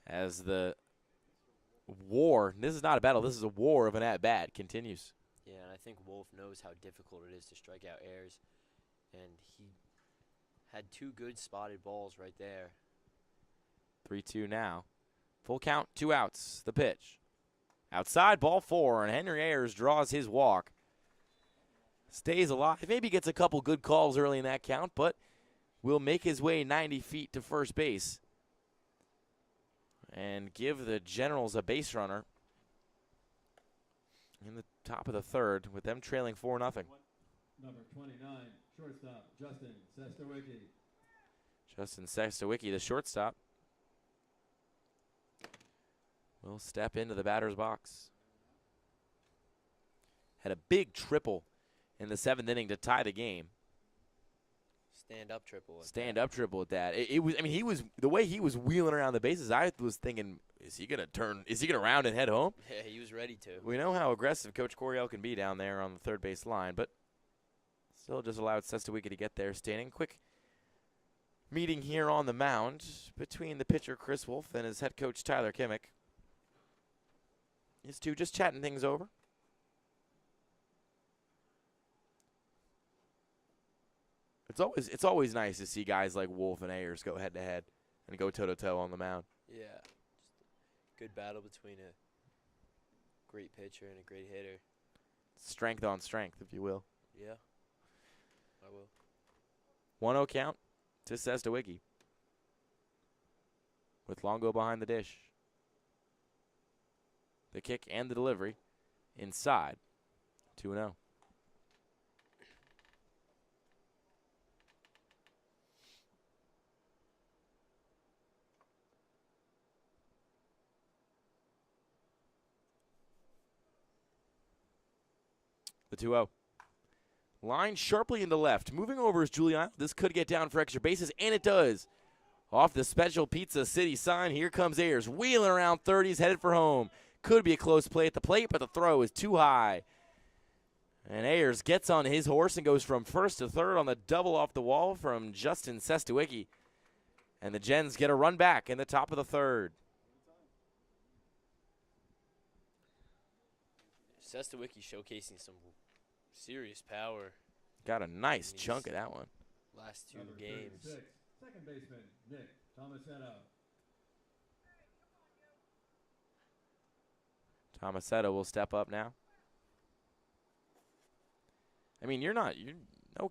As the war, this is not a battle, this is a war of an at-bat, continues. Yeah, and I think Wolf knows how difficult it is to strike out Ayers. And he had 2 good spotted balls right there. 3-2 now. Full count, 2 outs. The pitch. Outside, ball 4, and Henry Ayers draws his walk. Stays alive. Maybe gets a couple good calls early in that count, but will make his way 90 feet to first base and give the Generals a base runner in the top of the third with them trailing 4-0. Number 29, shortstop, Justin Sestowicki. Justin Sestowicki, the shortstop, will step into the batter's box. Had a big triple in the 7th inning to tie the game. Stand-up triple. Stand-up triple at that. It was. I mean, he was the way he was wheeling around the bases. I was thinking, is he gonna turn? Is he gonna round and head home? Yeah, he was ready to. We know how aggressive Coach Coryell can be down there on the third base line, but still just allowed Sestowicki to get there. Standing quick meeting here on the mound between the pitcher Chris Wolf and his head coach Tyler Kimmick. These two just chatting things over. It's always nice to see guys like Wolf and Ayers go head to head and go toe to toe on the mound. Yeah, just a good battle between a great pitcher and a great hitter. Strength on strength, if you will. Yeah, I will. 1-0 count to Sestawicki with Longo behind the dish. The kick and the delivery inside. 2-0. The 2-0. Line sharply into left. Moving over is Giuliano. This could get down for extra bases, and it does. Off the Special Pizza City sign, here comes Ayers. Wheeling around 30s, headed for home. Could be a close play at the plate, but the throw is too high. And Ayers gets on his horse and goes from first to third on the double off the wall from Justin Sestawicki. And the Gens get a run back in the top of the third. Sestawicki showcasing some serious power. Got a nice chunk of that one. Last two Number games. 36, second baseman, Nick Tomasetto. Tomasetto will step up now. I mean, you're no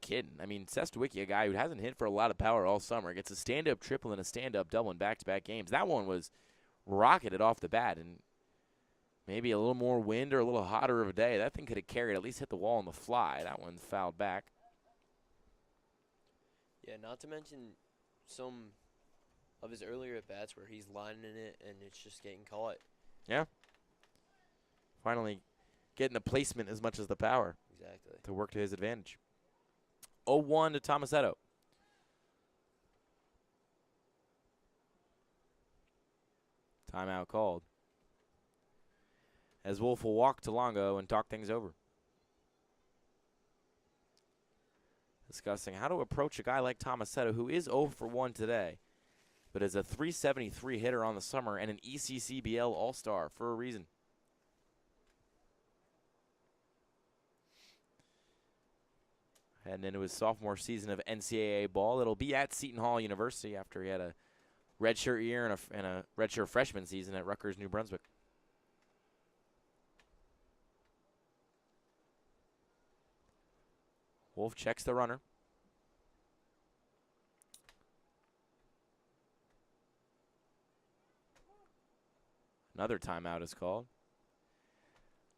kidding. I mean, Sestawicki, a guy who hasn't hit for a lot of power all summer, gets a stand-up triple and a stand-up double in back-to-back games. That one was rocketed off the bat, and maybe a little more wind or a little hotter of a day. That thing could have carried, at least hit the wall on the fly. That one's fouled back. Yeah, not to mention some of his earlier at-bats where he's lining it and it's just getting caught. Yeah. Finally getting the placement as much as the power Exactly. to work to his advantage. 0-1 to Tomasetto. Timeout called, as Wolf will walk to Longo and talk things over. Discussing how to approach a guy like Tomasetto, who is 0 for 1 today, but is a .373 hitter on the summer and an ECCBL All-Star for a reason. Heading into his sophomore season of NCAA ball, it'll be at Seton Hall University after he had a redshirt year and a redshirt freshman season at Rutgers, New Brunswick. Wolf checks the runner. Another timeout is called.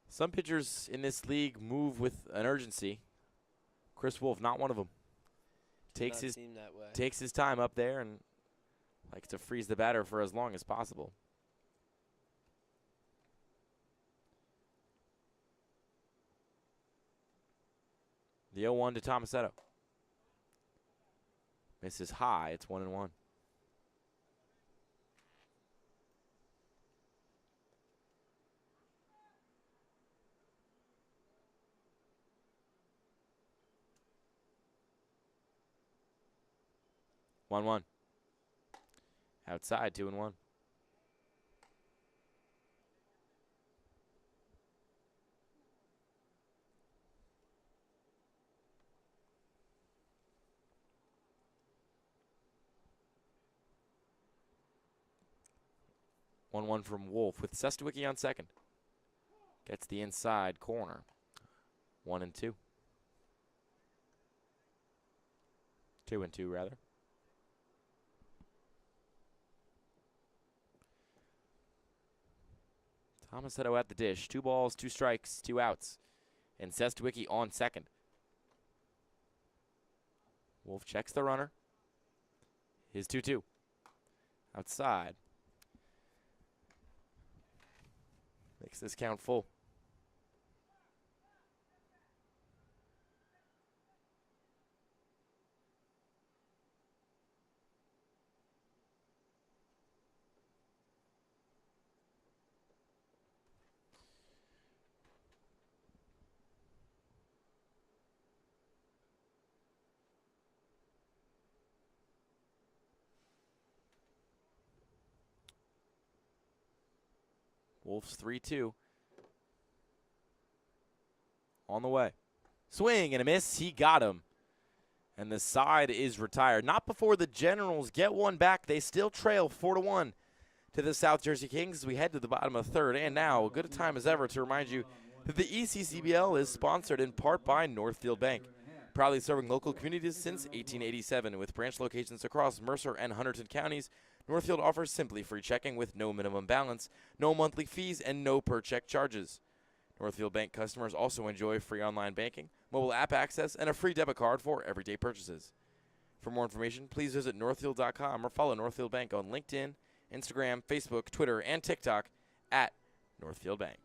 Some pitchers in this league move with an urgency. Chris Wolf, not one of them. Takes his time up there and likes to freeze the batter for as long as possible. The 0-1 to Tomasetto. Misses high. It's 1-1. One. Outside, 2-1. One from Wolf with Sestawicki on second. Gets the inside corner. 1-2. 2-2 rather. Tomasetto at the dish. 2 balls, 2 strikes, 2 outs. And Sestawicki on second. Wolf checks the runner. His 2-2. Outside. Makes this count full. Wolf's 3-2. On the way. Swing and a miss. He got him. And the side is retired. Not before the Generals get one back. They still trail 4-1 to the South Jersey Kings as we head to the bottom of the third. And now, good a time as ever to remind you that the ECCBL is sponsored in part by Northfield Bank, proudly serving local communities since 1887. With branch locations across Mercer and Hunterdon counties, Northfield offers simply free checking with no minimum balance, no monthly fees, and no per-check charges. Northfield Bank customers also enjoy free online banking, mobile app access, and a free debit card for everyday purchases. For more information, please visit northfield.com or follow Northfield Bank on LinkedIn, Instagram, Facebook, Twitter, and TikTok at Northfield Bank.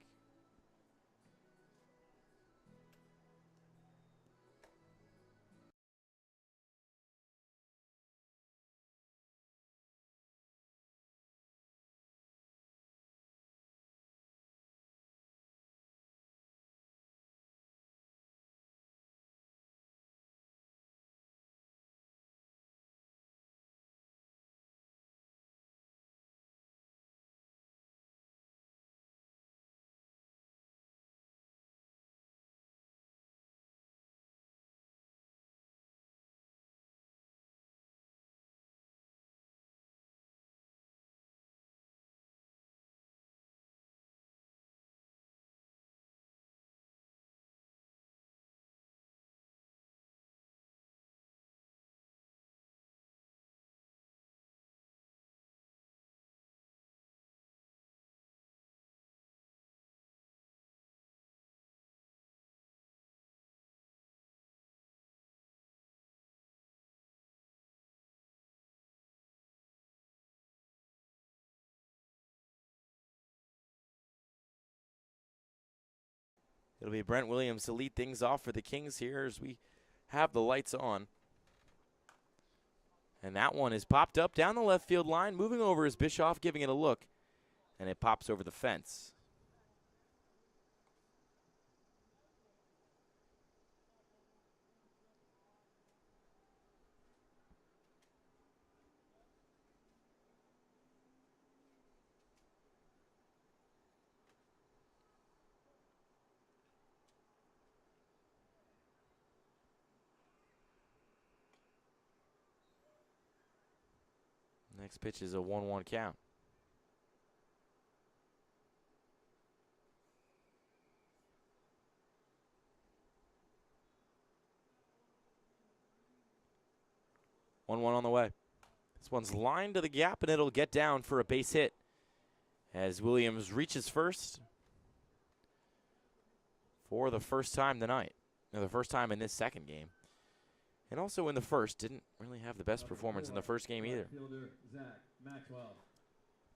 It'll be Brent Williams to lead things off for the Kings here as we have the lights on. And that one is popped up down the left field line. Moving over is Bischoff, giving it a look. And it pops over the fence. Next pitch is a 1-1 count. One on the way. This one's lined to the gap, and it'll get down for a base hit as Williams reaches first for the first time tonight. No, the first time in this second game. And also in the first, didn't really have the best performance in the first game either.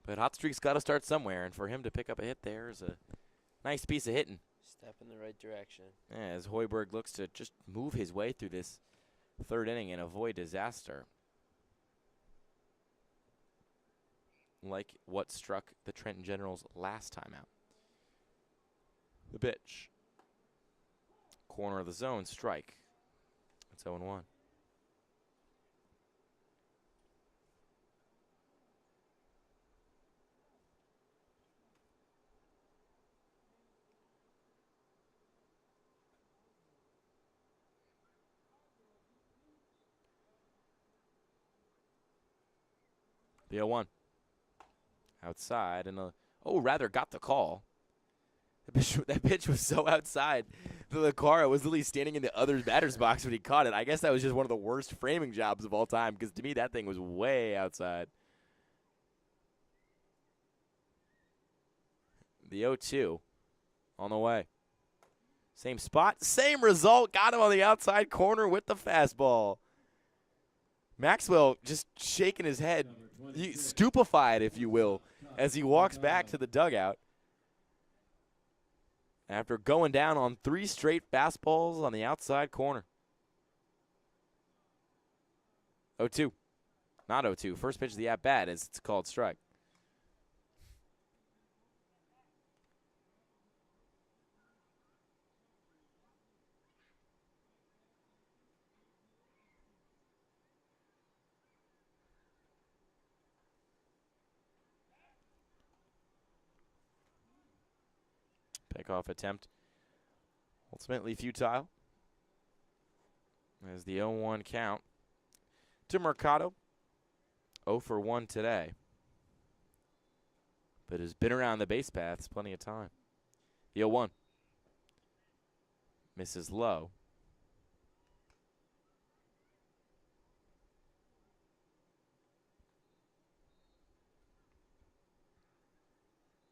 But Hot Streak's got to start somewhere, and for him to pick up a hit there is a nice piece of hitting. Step in the right direction. Yeah, as Hoiberg looks to just move his way through this third inning and avoid disaster. Like what struck the Trenton Generals last time out. The pitch. Corner of the zone, strike. It's 0-1. The 0-1. Outside and rather got the call. That pitch was so outside. Lucara was literally standing in the other batter's box when he caught it. I guess that was just one of the worst framing jobs of all time because to me that thing was way outside. The 0-2 on the way. Same spot, same result. Got him on the outside corner with the fastball. Maxwell just shaking his head, stupefied, if you will, as he walks back to the dugout. After going down on 3 straight fastballs on the outside corner. 0-2. Not 0-2. First pitch of the at-bat as it's called strike. Pickoff attempt. Ultimately futile. As the 0-1 count to Mercado. 0 for 1 today. But has been around the base paths plenty of time. The 0-1. Misses low.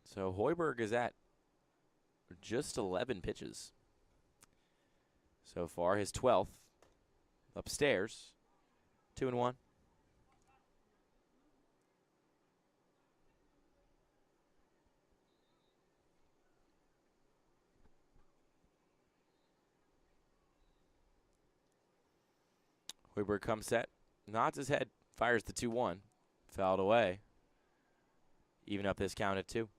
So Hoiberg is at just 11 pitches so far. His 12th. Upstairs. 2-1. Hoiberg comes set, nods his head, fires the 2-1. Fouled away. Even up this count at 2.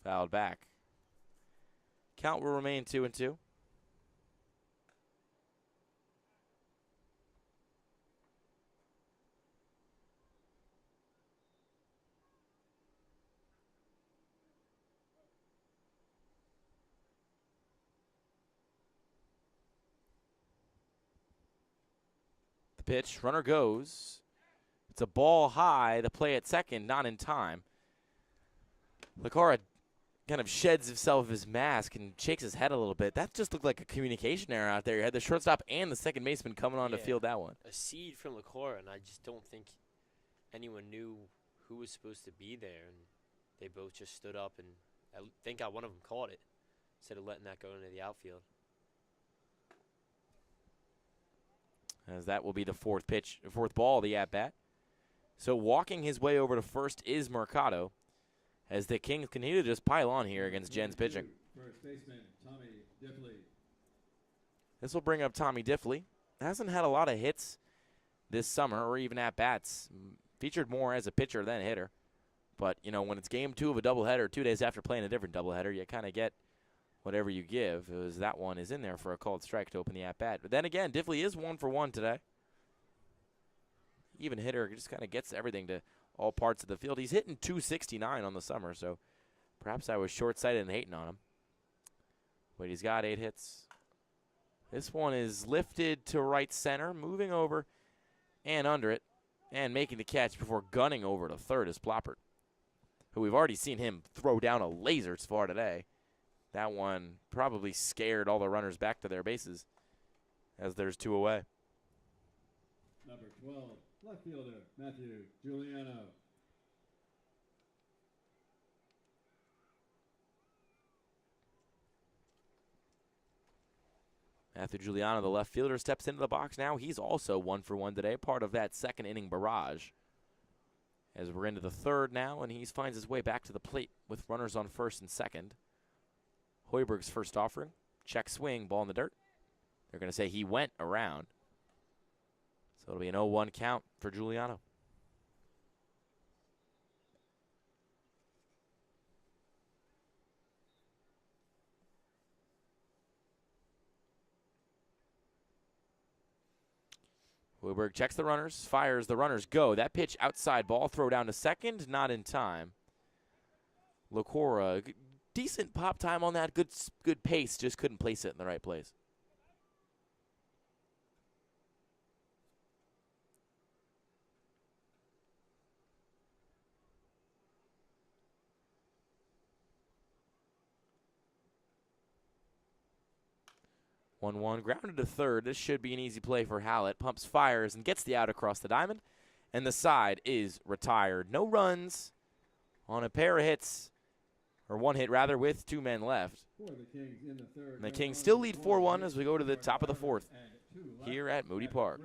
Fouled back. Count will remain 2-2. The pitch, runner goes. It's a ball high. The play at second, not in time. Licora kind of sheds himself of his mask and shakes his head a little bit. That just looked like a communication error out there. You had the shortstop and the second baseman coming on to field that one. A seed from Licora, and I just don't think anyone knew who was supposed to be there. And they both just stood up, and I think one of them caught it instead of letting that go into the outfield. As that will be the fourth ball of the at-bat. So walking his way over to first is Mercado, as the Kings continue to just pile on here against Jen's pitching. First baseman, Tommy Diffley. This will bring up Tommy Diffley. Hasn't had a lot of hits this summer or even at-bats. Featured more as a pitcher than a hitter. But, you know, when it's game 2 of a doubleheader, 2 days after playing a different doubleheader, you kind of get whatever you give. As that one is in there for a called strike to open the at-bat. But then again, Diffley is 1 for 1 today. Even hitter just kind of gets everything to all parts of the field. He's hitting .269 on the summer, so perhaps I was short-sighted and hating on him. But he's got 8 hits. This one is lifted to right center, moving over and under it, and making the catch before gunning over to third is Ploppert, who we've already seen him throw down a laser so far today. That one probably scared all the runners back to their bases as there's 2 away. Number 12, left fielder, Matthew Giuliano. Matthew Giuliano, the left fielder, steps into the box now. He's also 1 for 1 today, part of that second inning barrage. As we're into the third now, and he finds his way back to the plate with runners on first and second. Hoiberg's first offering, check swing, ball in the dirt. They're going to say he went around. So it'll be an 0-1 count for Giuliano. Hoiberg checks the runners, fires, the runners go. That pitch outside ball, throw down to second, not in time. Licora, decent pop time on that, good pace, just couldn't place it in the right place. One grounded to third. This should be an easy play for Hallett. Pumps, fires, and gets the out across the diamond. And the side is retired. No runs on a pair of hits, or 1 hit rather, with 2 men left. And the Kings still lead 4-1 as we go to the top of the 4th here at Moody Park.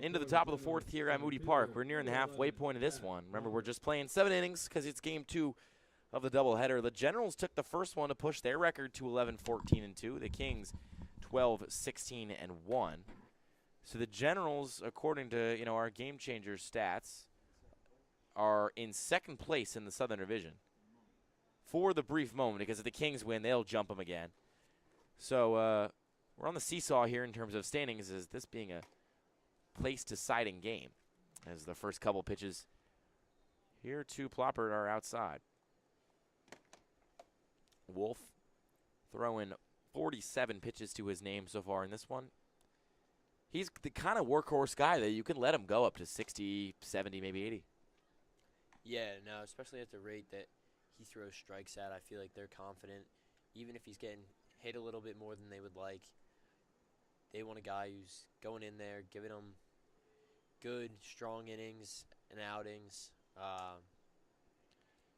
into the top of the fourth here at Moody Park. We're nearing the halfway point of this one. Remember, we're just playing 7 innings because it's game 2 of the doubleheader. The Generals took the first one to push their record to 11-14-2. The Kings 12-16-1. So the Generals, according to our Game Changer stats, are in second place in the Southern Division for the brief moment, because if the Kings win, they'll jump them again. So we're on the seesaw here in terms of standings, as this being a place-deciding game, as the first couple pitches here to Ploppert are outside. Wolf throwing 47 pitches to his name so far in this one. He's the kind of workhorse guy that you can let him go up to 60, 70, maybe 80. Yeah, no, especially at the rate that he throws strikes at, I feel like they're confident. Even if he's getting hit a little bit more than they would like, they want a guy who's going in there, giving them good, strong innings and outings.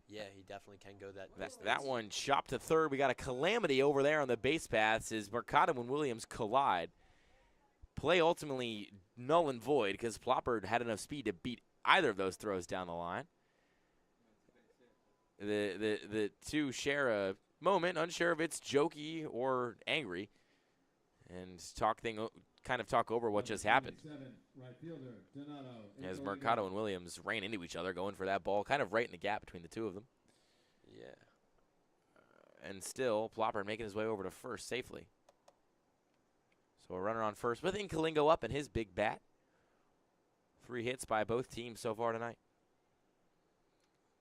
Yeah, he definitely can go that distance. That one chopped to third. We got a calamity over there on the base paths as Mercado and Williams collide. Play ultimately null and void because Ploppert had enough speed to beat either of those throws down the line. The two share a moment, unsure if it's jokey or angry, and kind of talk over what just happened. As Mercado and Williams ran into each other, going for that ball, kind of right in the gap between the two of them. Yeah. And still, Ploppert making his way over to first safely. So a runner on first with Inkalingo up and his big bat. 3 hits by both teams so far tonight.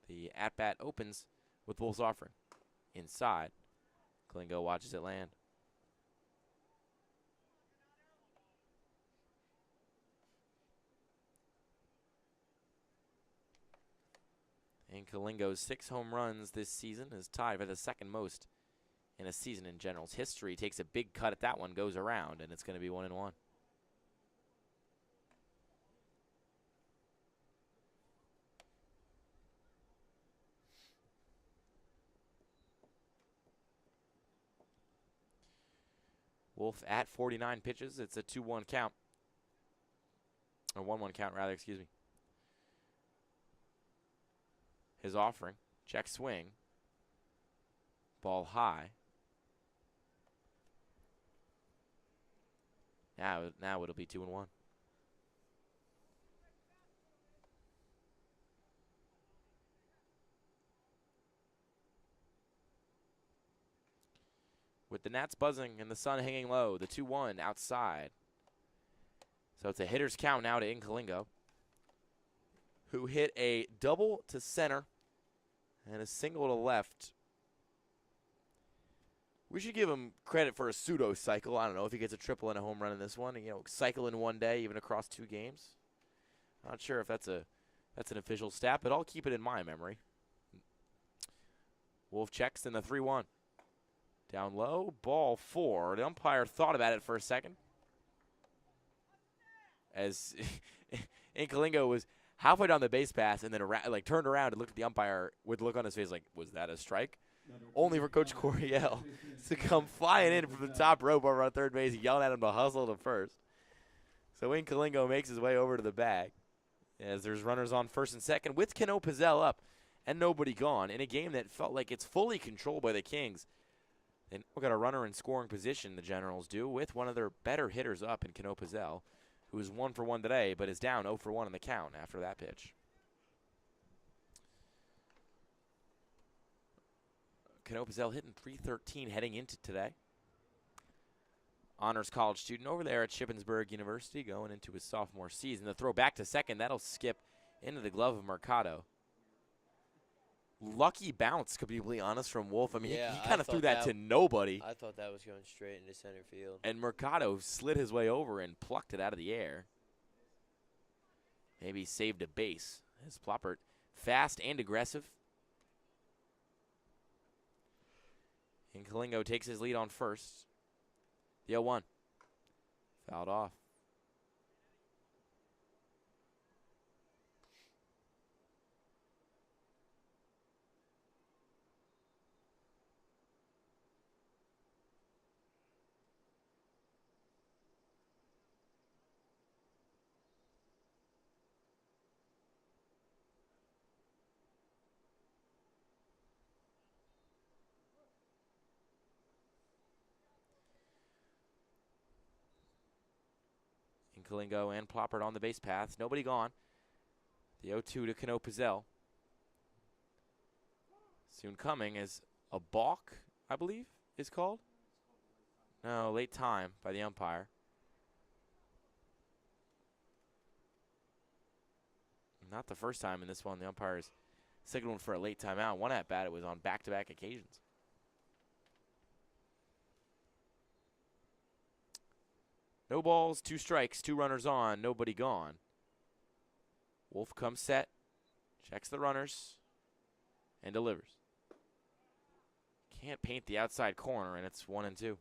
The at-bat opens with Wolf's offering. Inside, Kalingo watches it land. And Kalingo's 6 home runs this season is tied for the second most in a season in Generals history. Takes a big cut at that one, goes around, and it's going to be 1-1. Wolf at 49 pitches. It's a 2-1 count. Or 1-1 count, rather, excuse me. His offering. Check swing. Ball high. Now it'll be 2-1. With the gnats buzzing and the sun hanging low, the 2-1 outside. So it's a hitter's count now to Inkalingo, who hit a double to center and a single to left. We should give him credit for a pseudo cycle. I don't know if he gets a triple and a home run in this one. Cycle in one day, even across 2 games. Not sure if that's an official stat, but I'll keep it in my memory. Wolf checks in the 3-1. Down low, ball 4. The umpire thought about it for a second, as Inkalingo was halfway down the base pass and then turned around and looked at the umpire with a look on his face like, was that a strike? Only for Coach Coryell to come flying in from the top rope over on third base, yelling at him to hustle to first. So Inkalingo makes his way over to the bag as there's runners on first and second with Cano Pizzell up and nobody gone in a game that felt like it's fully controlled by the Kings. And we've got a runner in scoring position, the Generals do, with one of their better hitters up in Cano Pizzell, who is 1 for 1 today, but is down 0 for 1 in the count after that pitch. Cano Pizzell hitting .313 heading into today. Honors college student over there at Shippensburg University, going into his sophomore season. The throw back to second, that'll skip into the glove of Mercado. Lucky bounce, to be completely honest, from Wolf. I mean, Yeah, he kind of threw that to nobody. I thought that was going straight into center field. And Mercado slid his way over and plucked it out of the air. Maybe saved a base. His Ploppert, fast and aggressive. And Kalingo takes his lead on first. The 0-1. Fouled off. Kalingo and Ploppert on the base paths. Nobody gone. The 0-2 to Cano Pizzell. Soon coming is a balk, I believe, is called. No, late time by the umpire. Not the first time in this one. The umpire's signaling for a late timeout. One at bat, it was on back-to-back occasions. No balls, 2 strikes, 2 runners on, nobody gone. Wolf comes set, checks the runners, and delivers. Can't paint the outside corner, and it's 1-2.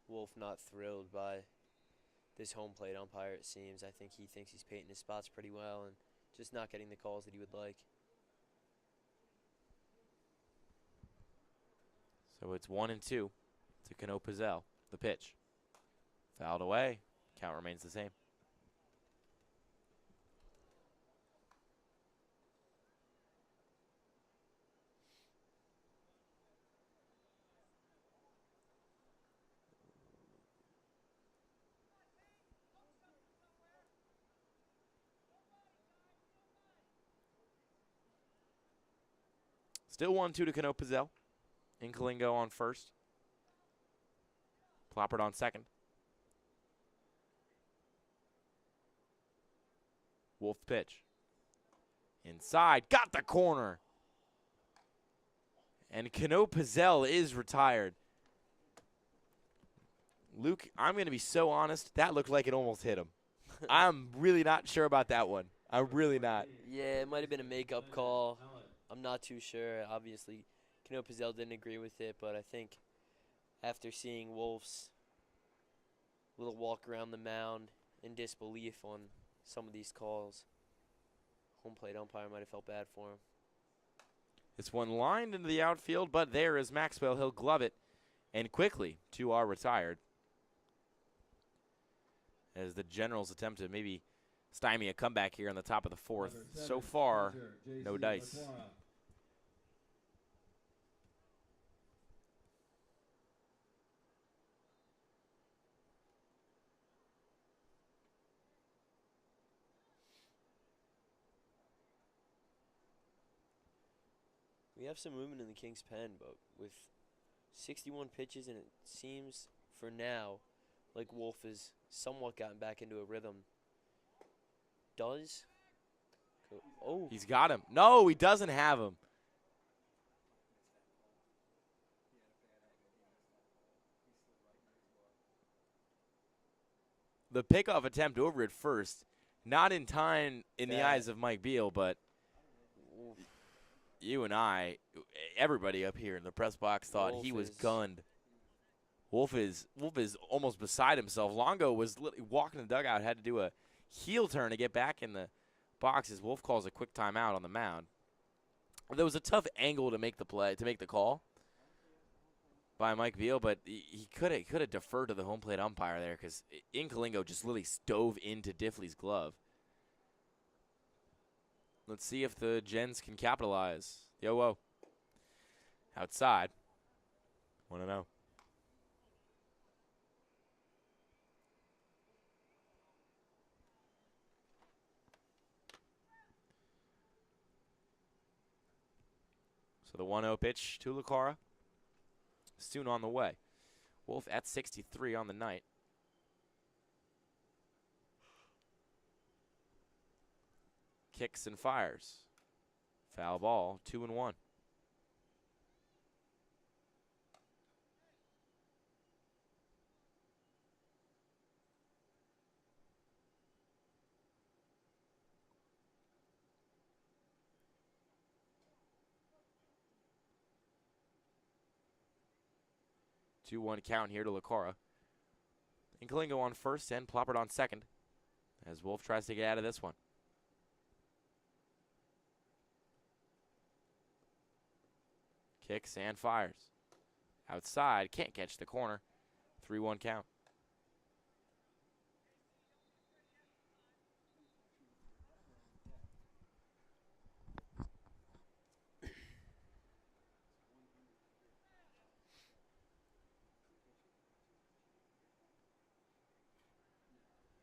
Wolf not thrilled by this home plate umpire, it seems. I think he thinks he's painting his spots pretty well and just not getting the calls that he would like. So it's 1-2 to Cano Pizzell. The pitch. Fouled away. Count remains the same. Still 1-2 to Cano Pizzell. Kalingo on first. Ploppert on second. Wolf pitch. Inside. Got the corner. And Cano Pizzell is retired. Luke, I'm going to be so honest. That looked like it almost hit him. I'm really not sure about that one. I'm really not. Yeah, it might have been a makeup call. I'm not too sure. Obviously, Cano Pizzell didn't agree with it, but I think after seeing Wolf's little walk around the mound in disbelief on some of these calls, home plate umpire might have felt bad for him. This one lined into the outfield, but there is Maxwell. He'll glove it, and quickly 2 are retired. As the Generals attempt to maybe stymie a comeback here on the top of the 4th. So far, no dice. We have some movement in the King's pen, but with 61 pitches, and it seems for now like Wolf has somewhat gotten back into a rhythm. Oh. He's got him. No, he doesn't have him. The pickoff attempt over at first, not in time in the eyes of Mike Beal, but you and I, everybody up here in the press box thought he was gunned. Wolf is almost beside himself. Longo was walking the dugout, had to do a heel turn to get back in the boxes. Wolf calls a quick timeout on the mound. There was a tough angle to make the play, to make the call by Mike Beal, but he could have deferred to the home plate umpire there because Kalingo just literally stove into Diffley's glove. Let's see if the Gens can capitalize. The 0-0. Outside. 1-0. So the 1-0 pitch to Lucara. Soon on the way. Wolf at 63 on the night. Kicks and fires. Foul ball, 2-1. Two-one count here to Lucara. Kalingo on first and Ploppert on second as Wolf tries to get out of this one. Kicks and fires. Outside, can't catch the corner. 3-1 count.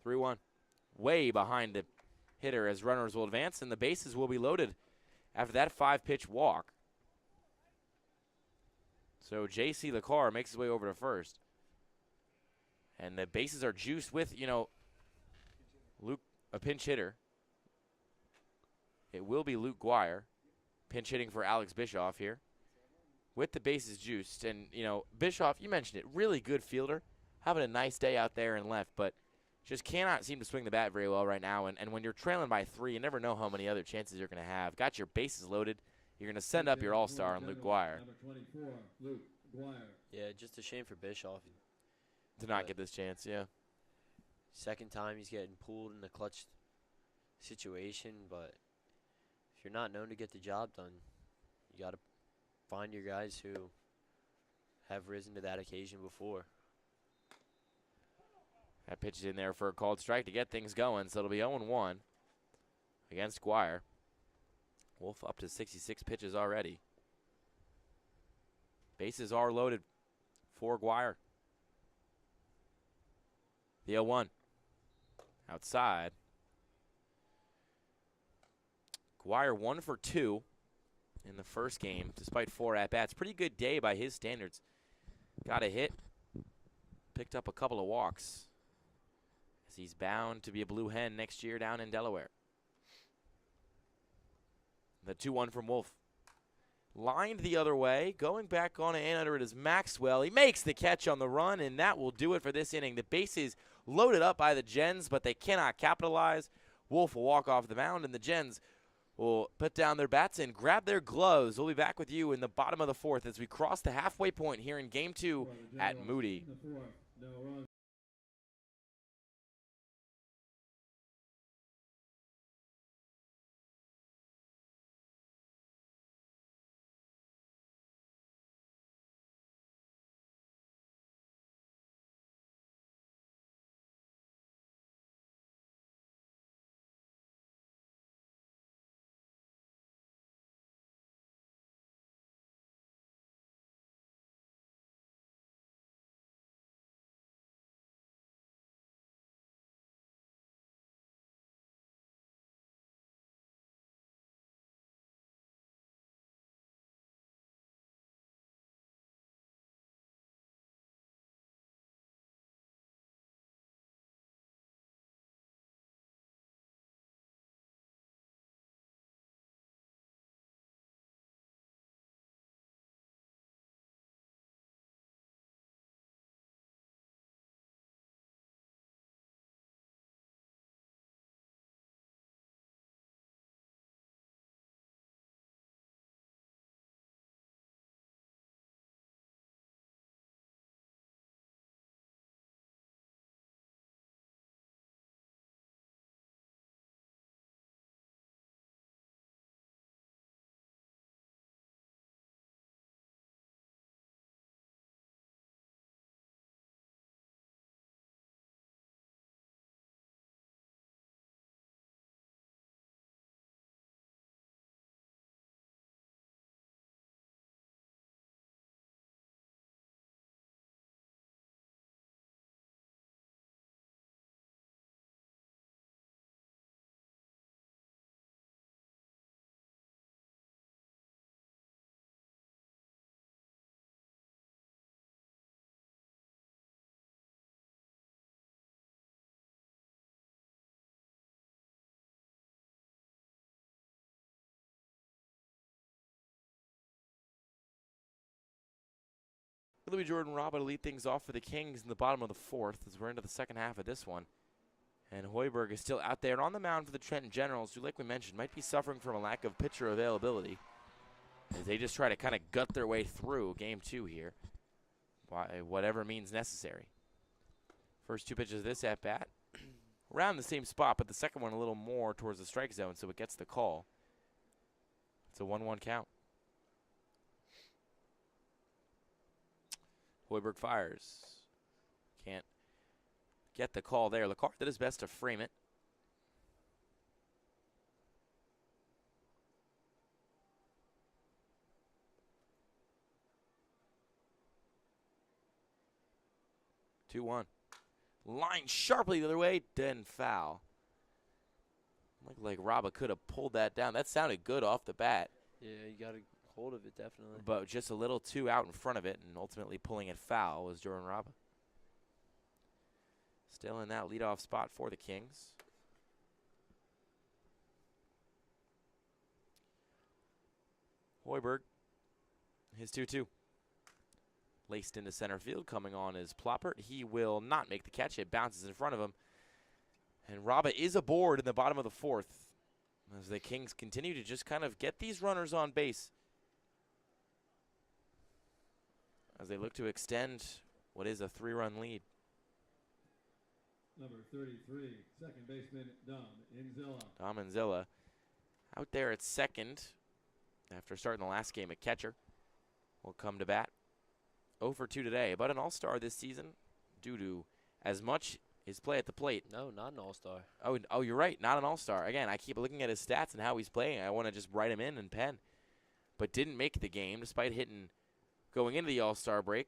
3-1. Way behind the hitter as runners will advance, and the bases will be loaded after that 5-pitch walk. So J.C. LaCar makes his way over to first. And the bases are juiced with, Luke, a pinch hitter. It will be Luke Guire, pinch hitting for Alex Bischoff here. With the bases juiced. And, Bischoff, you mentioned it, really good fielder. Having a nice day out there in left, but just cannot seem to swing the bat very well right now. And when you're trailing by 3, you never know how many other chances you're going to have. Got your bases loaded. You're going to send up your all-star on Luke Guire. Number 24, Luke Guire. Yeah, just a shame for Bischoff. To not get this chance, yeah. Second time he's getting pulled in a clutch situation, but if you're not known to get the job done, you got to find your guys who have risen to that occasion before. That pitch is in there for a called strike to get things going, so it'll be 0-1 against Guire. Wolf up to 66 pitches already. Bases are loaded for Guire. The 0-1. Outside. Guire 1 for 2 in the first game, despite 4 at-bats. Pretty good day by his standards. Got a hit. Picked up a couple of walks. As he's bound to be a blue hen next year down in Delaware. The 2-1 from Wolf. Lined the other way. Going back on and under it is Maxwell. He makes the catch on the run, and that will do it for this inning. The bases loaded up by the Gens, but they cannot capitalize. Wolf will walk off the mound, and the Gens will put down their bats and grab their gloves. We'll be back with you in the bottom of the 4th as we cross the halfway point here in Game 2 at Moody. The 4th, no run. Louis Jordan Robert to lead things off for the Kings in the bottom of the 4th as we're into the second half of this one. And Hoiberg is still out there and on the mound for the Trenton Generals, who, like we mentioned, might be suffering from a lack of pitcher availability as they just try to kind of gut their way through Game 2 here by whatever means necessary. First 2 pitches of this at-bat, around the same spot, but the second one a little more towards the strike zone, so it gets the call. It's a 1-1 count. Hoiberg fires. Can't get the call there. LaCar did his best to frame it. Two-one. Line sharply the other way, then foul. Looked like Raba could have pulled that down. That sounded good off the bat. Yeah, you got a hold of it, definitely. But just a little too out in front of it, and ultimately pulling it foul was Jordan Raba. Still in that leadoff spot for the Kings. Hoiberg, his 2-2. Laced into center field, coming on is Ploppert. He will not make the catch. It bounces in front of him. And Raba is aboard in the bottom of the fourth as the Kings continue to just kind of get these runners on base as they look to extend what is a 3-run lead. Number 33, second baseman Dom Inzilla. Dom Inzilla out there at second after starting the last game at catcher. Will come to bat. 0 for 2 today, but an all-star this season due to as much his play at the plate. No, not an all-star. Oh, you're right, not an all-star. Again, I keep looking at his stats and how he's playing. I want to just write him in pen. But didn't make the game despite hitting, going into the all-star break.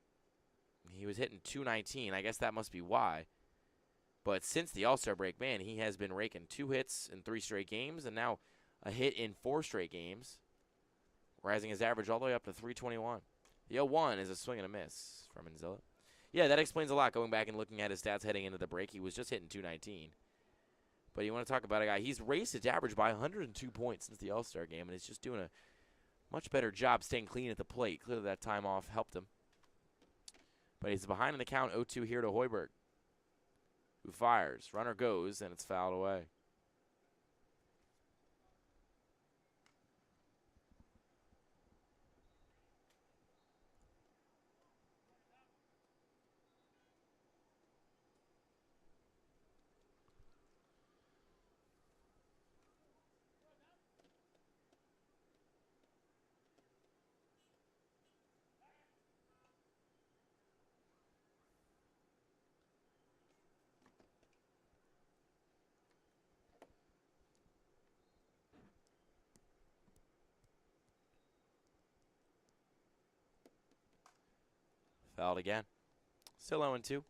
He was hitting .219. I guess that must be why. But since the all-star break, man, he has been raking 2 hits in 3 straight games and now a hit in 4 straight games, rising his average all the way up to 321. The 0-1 is a swing and a miss from Inzilla. Yeah, that explains a lot. Going back and looking at his stats heading into the break, he was just hitting .219. But you want to talk about a guy, he's raised his average by 102 points since the All-Star game, and he's just doing a much better job staying clean at the plate. Clearly that time off helped him. But he's behind in the count, 0-2 here to Hoiberg, who fires. Runner goes, and it's fouled away. Fouled again. Still 0-2.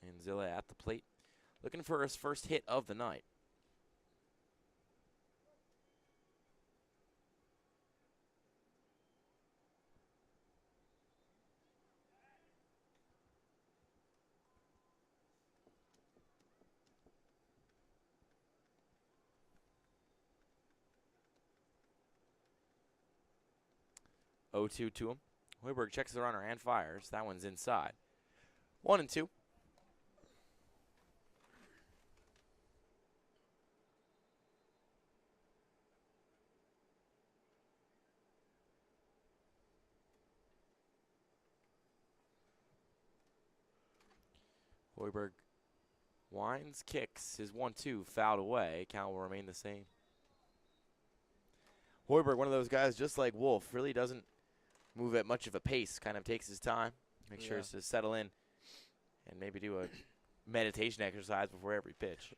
Inzilla at the plate, looking for his first hit of the night. (0-2) to him. Hoiberg checks the runner and fires. That one's inside. 1-2. Hoiberg winds, kicks, his 1-2 fouled away. Count will remain the same. Hoiberg, one of those guys just like Wolf, really doesn't move at much of a pace, kind of takes his time, make sure to settle in and maybe do a meditation exercise before every pitch.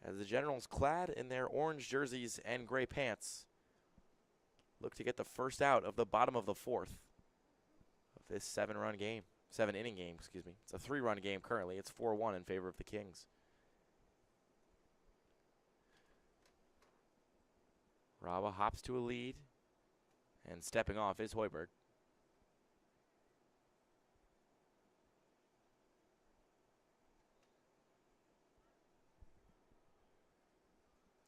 As the Generals, clad in their orange jerseys and gray pants, look to get the first out of the bottom of the fourth of this 7-inning game. It's a 3-run game currently. It's 4-1 in favor of the Kings. Raba hops to a lead, and stepping off is Hoiberg.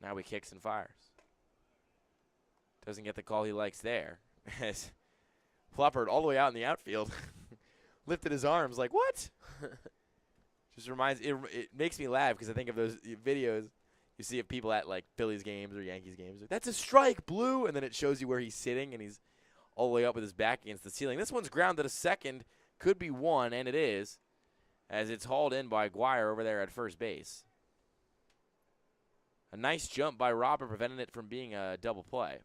Now he kicks and fires. Doesn't get the call he likes there. As Ploppert all the way out in the outfield lifted his arms like, what? Just reminds, it makes me laugh because I think of those videos you see of people at like Phillies games or Yankees games. Like, that's a strike, Blue. And then it shows you where he's sitting and he's all the way up with his back against the ceiling. This one's grounded to second. Could be 1, and it is, as it's hauled in by Guire over there at first base. A nice jump by Robert, preventing it from being a double play.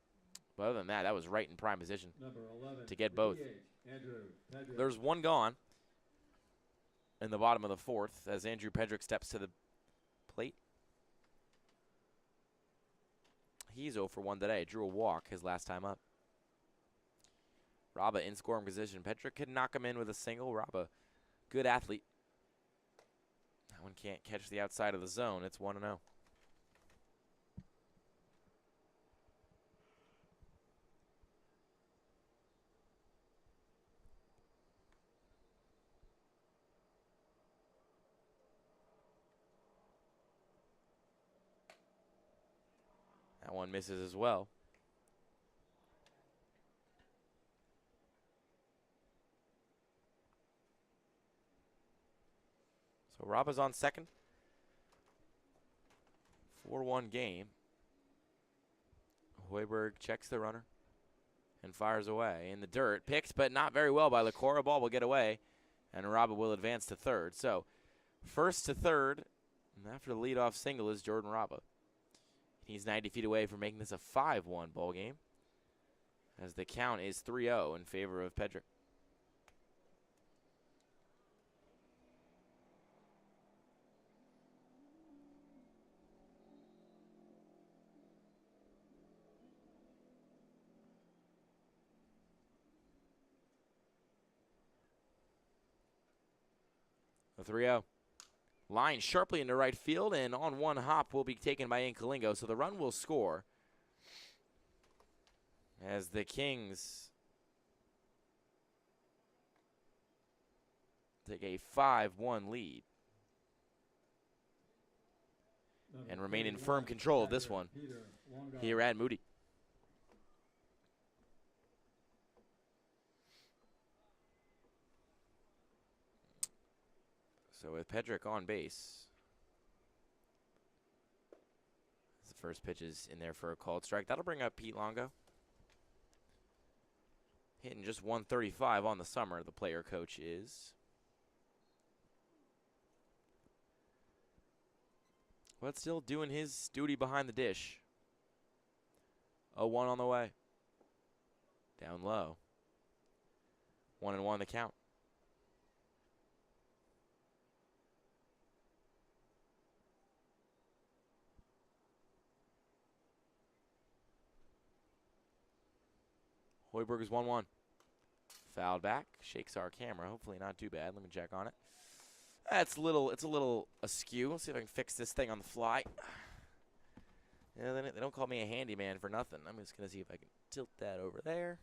But other than that, that was right in prime position Number 11, to get both. Andrew. There's one gone. in the bottom of the fourth as Andrew Pedrick steps to the plate. He's 0 for 1 today. Drew a walk his last time up. Raba in scoring position. Pedrick could knock him in with a single. Raba, good athlete. That one can't catch the outside of the zone. It's 1-0. That one misses as well. So Raba's on second. 4-1 game. Hoiberg checks the runner and fires away in the dirt. Picked, but not very well by Licora. Ball will get away, and Raba will advance to third. So first to third, and after the leadoff single is Jordan Raba. He's 90 feet away from making this a 5-1 ball game, as the count is 3-0 in favor of Pedrick. The 3-0. Line sharply into right field, and on one hop will be taken by Incalingo, so the run will score as the Kings take a 5-1 lead and remain in firm control of this one here at Moody. So with Pedrick on base, the first pitch is in there for a called strike. That'll bring up Pete Longo. Hitting just 135 on the summer, the player coach is. But still doing his duty behind the dish. 0-1 on the way. Down low. 1-1 the count. Hoiberg is 1-1. Fouled back. Shakes our camera. Hopefully not too bad. Let me check on it. It's a little askew. Let's see if I can fix this thing on the fly. Yeah, they don't call me a handyman for nothing. I'm just going to see if I can tilt that over there.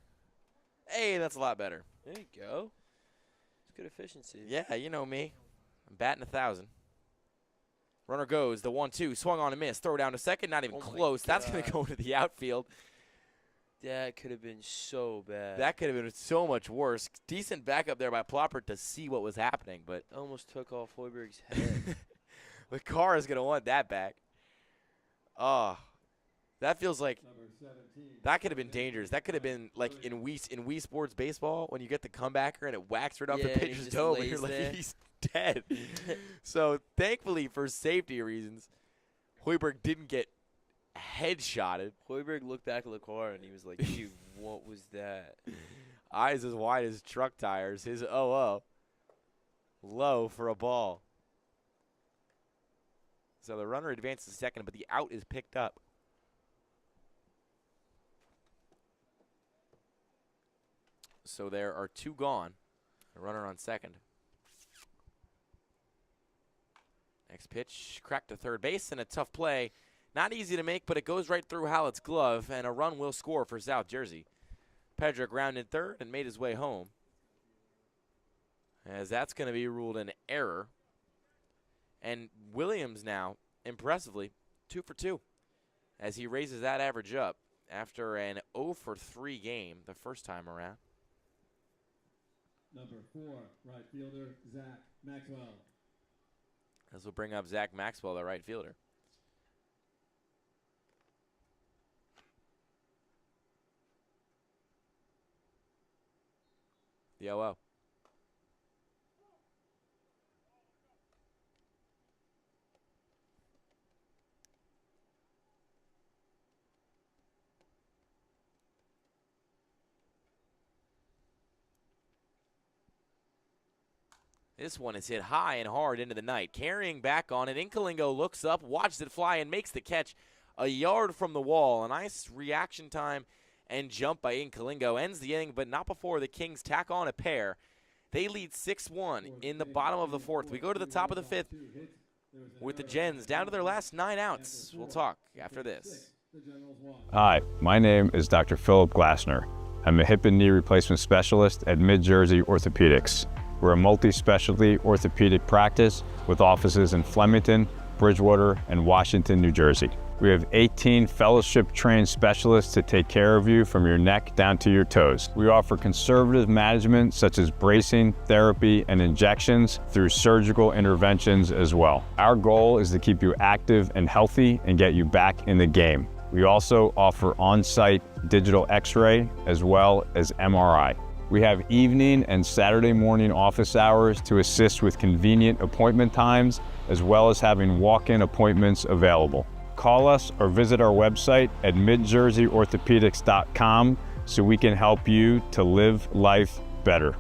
Hey, that's a lot better. There you go. It's good efficiency. Yeah, you know me. I'm batting 1,000. Runner goes. The 1-2. Swung on and missed. Throw down to second. Not even close. That's going to go into the outfield. That could have been so bad. That could have been so much worse. Decent backup there by Plopper to see what was happening, but almost took off Hoiberg's head. the car is going to want that back. Oh, that feels like that could have been dangerous. That could have been like in Wii Sports baseball when you get the comebacker and it whacks right off the pitcher's toe, and you're like, he's dead. So thankfully, for safety reasons, Hoiberg didn't get headshotted. Hoiberg looked back at the car and he was like, dude, what was that? Eyes as wide as truck tires. His 0-0. Low for a ball. So the runner advances second, but the out is picked up. So there are two gone. A runner on second. Next pitch, cracked to third base, and a tough play. Not easy to make, but it goes right through Hallett's glove, and a run will score for South Jersey. Pedrick rounded third and made his way home, as that's going to be ruled an error. And Williams now, impressively, 2 for 2, as he raises that average up after an 0 for 3 game the first time around. Number 4, right fielder, Zach Maxwell. This will bring up Zach Maxwell, the right fielder. The 0-0. This one is hit high and hard into the night. Carrying back on it, Inkalingo looks up, watches it fly, and makes the catch a yard from the wall. A nice reaction time and jump by Inkalingo ends the inning, but not before the Kings tack on a pair. They lead 6-1 in the bottom of the fourth. We go to the top of the fifth with the Gens down to their last 9 outs. We'll talk after this. Hi, my name is Dr. Philip Glassner. I'm a hip and knee replacement specialist at Mid-Jersey Orthopedics. We're a multi-specialty orthopedic practice with offices in Flemington, Bridgewater, and Washington, New Jersey. We have 18 fellowship-trained specialists to take care of you from your neck down to your toes. We offer conservative management such as bracing, therapy, and injections through surgical interventions as well. Our goal is to keep you active and healthy and get you back in the game. We also offer on-site digital x-ray as well as MRI. We have evening and Saturday morning office hours to assist with convenient appointment times, as well as having walk-in appointments available. Call us or visit our website at midjerseyorthopedics.com so we can help you to live life better.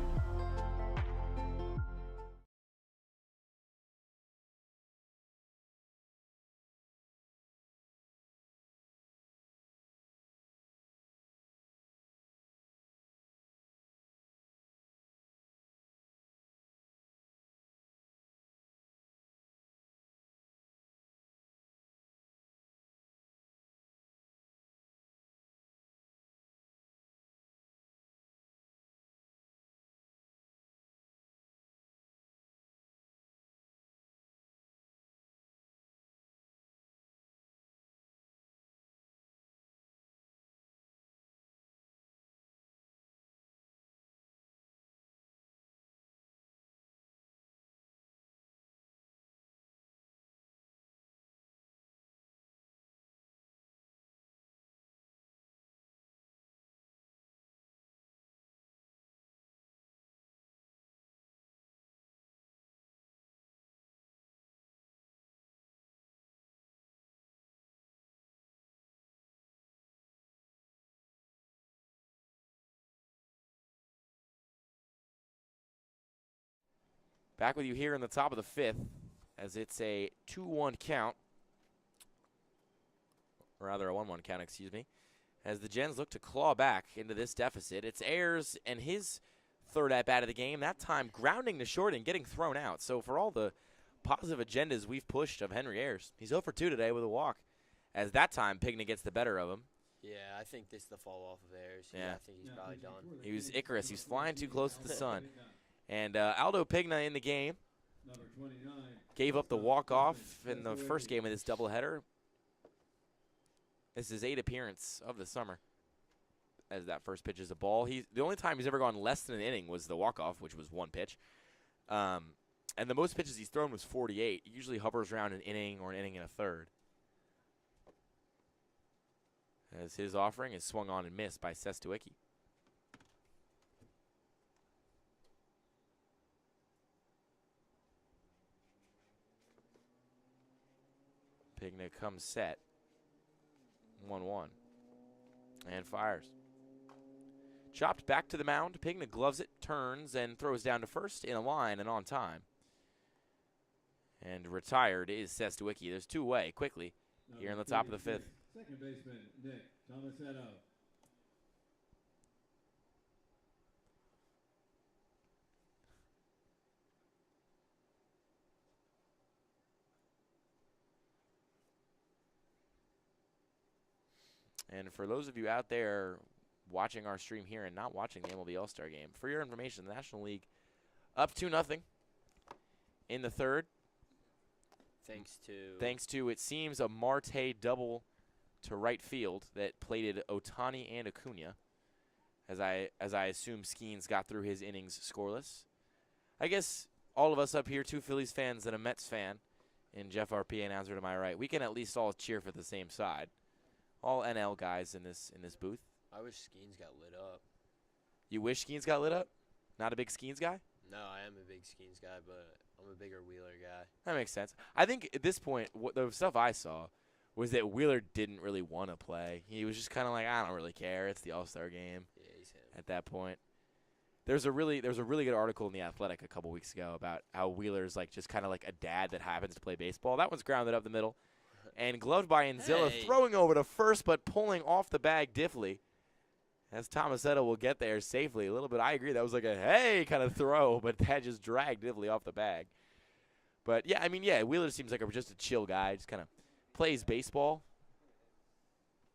Back with you here in the top of the fifth as it's a 2-1 count. Or rather a 1-1 count, excuse me. As the Gens look to claw back into this deficit. It's Ayers and his third at-bat of the game, that time grounding to short and getting thrown out. So for all the positive agendas we've pushed of Henry Ayers, he's 0 for 2 today with a walk. As that time, Pigna gets the better of him. Yeah, I think this is the fall off of Ayers. Yeah. I think he's probably done. He was Icarus. He was flying too close to the sun. And Aldo Pigna in the game gave up the walk-off in the first game of this doubleheader. This is his 8th appearance of the summer. As that first pitch is a ball. The only time he's ever gone less than an inning was the walk-off, which was 1 pitch. And the most pitches he's thrown was 48. He usually hovers around an inning or an inning and a third. As his offering is swung on and missed by Sestuicki. Pigna comes set. 1-1. And fires. Chopped back to the mound. Pigna gloves it, turns, and throws down to first in a line and on time. And retired is Sestuicki. There's 2 away quickly here in the top of the fifth. Second baseman, Nick Tomasetto. And for those of you out there watching our stream here and not watching the MLB All-Star Game, for your information, the National League up 2-0 in the third. Thanks to, it seems, a Marte double to right field that plated Ohtani and Acuna, as I assume Skeens got through his innings scoreless. I guess all of us up here, 2 Phillies fans and a Mets fan, and Jeff RP announcer to my right, we can at least all cheer for the same side. All NL guys in this booth. I wish Skeens got lit up. You wish Skeens got lit up? Not a big Skeens guy? No, I am a big Skeens guy, but I'm a bigger Wheeler guy. That makes sense. I think at this point, the stuff I saw was that Wheeler didn't really want to play. He was just kind of like, I don't really care. It's the All-Star game Yeah, he's him. at that point. There's a really good article in The Athletic a couple weeks ago about how Wheeler's like just kind of like a dad that happens to play baseball. That one's grounded up the middle. And gloved by Anzilla, Hey. throwing over to first, but pulling off the bag diffly. As Tomasetto will get there safely. A little bit, I agree, that was like a hey kind of throw, but that just dragged diffly off the bag. But, yeah, I mean, yeah, Wheeler seems like just a chill guy. Just kind of plays baseball.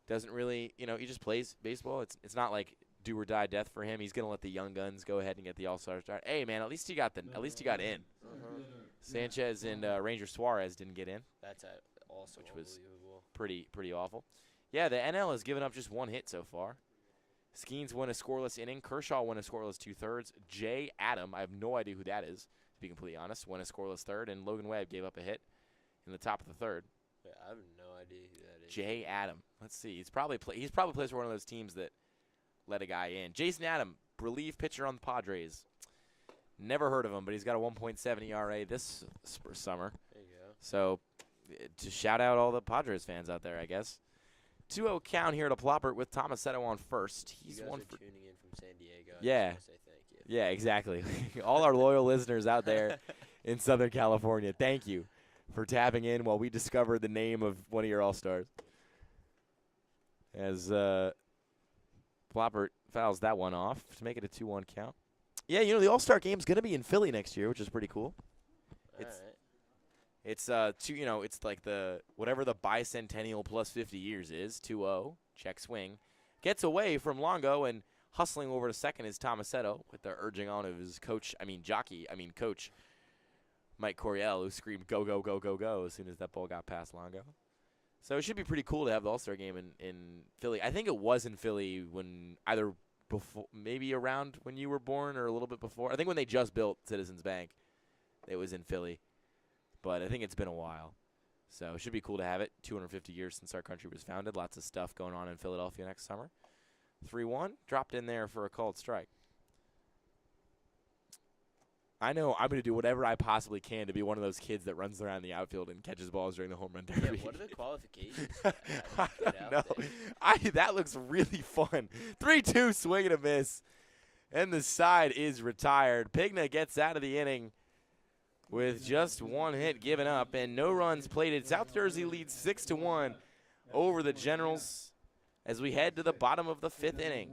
Doesn't really, he just plays baseball. It's not like do or die death for him. He's going to let the young guns go ahead and get the All-Star start. Hey, man, at least he got in. Sanchez and Ranger Suarez didn't get in. That's also which was unbelievable. pretty awful. Yeah, the NL has given up just one hit so far. Skeens won a scoreless inning. Kershaw won a scoreless 2/3. Jay Adam, I have no idea who that is, to be completely honest, won a scoreless third. And Logan Webb gave up a hit in the top of the third. Yeah, I have no idea who that is. Jay Adam. Let's see. He's probably plays for one of those teams that let a guy in. Jason Adam, relief pitcher on the Padres. Never heard of him, but he's got a 1.7 ERA this summer. There you go. So, to shout out all the Padres fans out there, I guess. 2-0 count here to Ploppert with Tomasetto on first. He's you guys one are for tuning in from San Diego. Yeah. I just want to say thank you. Yeah, exactly. All our loyal listeners out there in Southern California, thank you for tapping in while we discovered the name of one of your All-Stars. As Ploppert fouls that one off to make it a 2-1 count. Yeah, the All-Star Game's going to be in Philly next year, which is pretty cool. All right. It's it's like whatever the bicentennial plus 50 years is, 2-0, check swing. Gets away from Longo and hustling over to second is Tomasetto with the urging on of his coach Mike Coryell, who screamed go, go, go, go, go as soon as that ball got past Longo. So it should be pretty cool to have the All-Star Game in Philly. I think it was in Philly when either before, maybe around when you were born or a little bit before. I think when they just built Citizens Bank, it was in Philly. But I think it's been a while. So it should be cool to have it. 250 years since our country was founded. Lots of stuff going on in Philadelphia next summer. 3-1. Dropped in there for a called strike. I know I'm going to do whatever I possibly can to be one of those kids that runs around the outfield and catches balls during the home run derby. Yeah, what are the qualifications? I don't know. That looks really fun. 3-2 swing and a miss. And the side is retired. Pigna gets out of the inning with just one hit given up and no runs plated. South Jersey leads 6-1 over the Generals as we head to the bottom of the fifth inning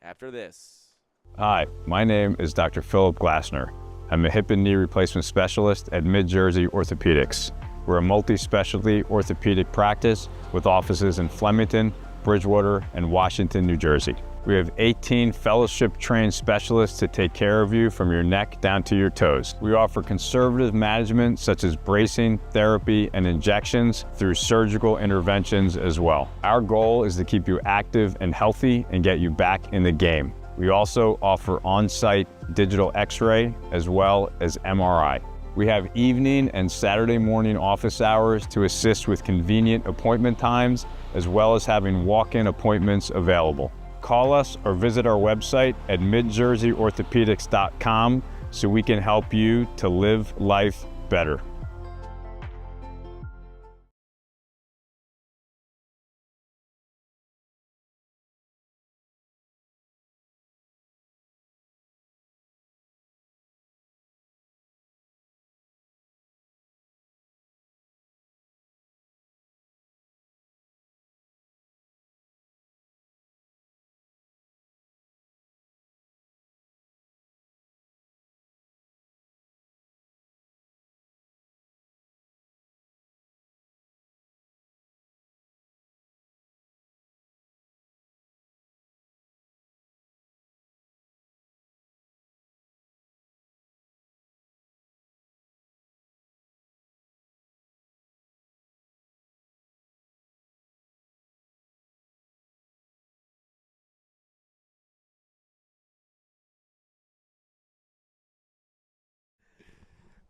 after this. Hi, my name is Dr. Philip Glassner. I'm a hip and knee replacement specialist at Mid-Jersey Orthopedics. We're a multi-specialty orthopedic practice with offices in Flemington, Bridgewater, and Washington, New Jersey. We have 18 fellowship-trained specialists to take care of you from your neck down to your toes. We offer conservative management such as bracing, therapy, and injections through surgical interventions as well. Our goal is to keep you active and healthy and get you back in the game. We also offer on-site digital x-ray as well as MRI. We have evening and Saturday morning office hours to assist with convenient appointment times as well as having walk-in appointments available. Call us or visit our website at midjerseyorthopedics.com so we can help you to live life better.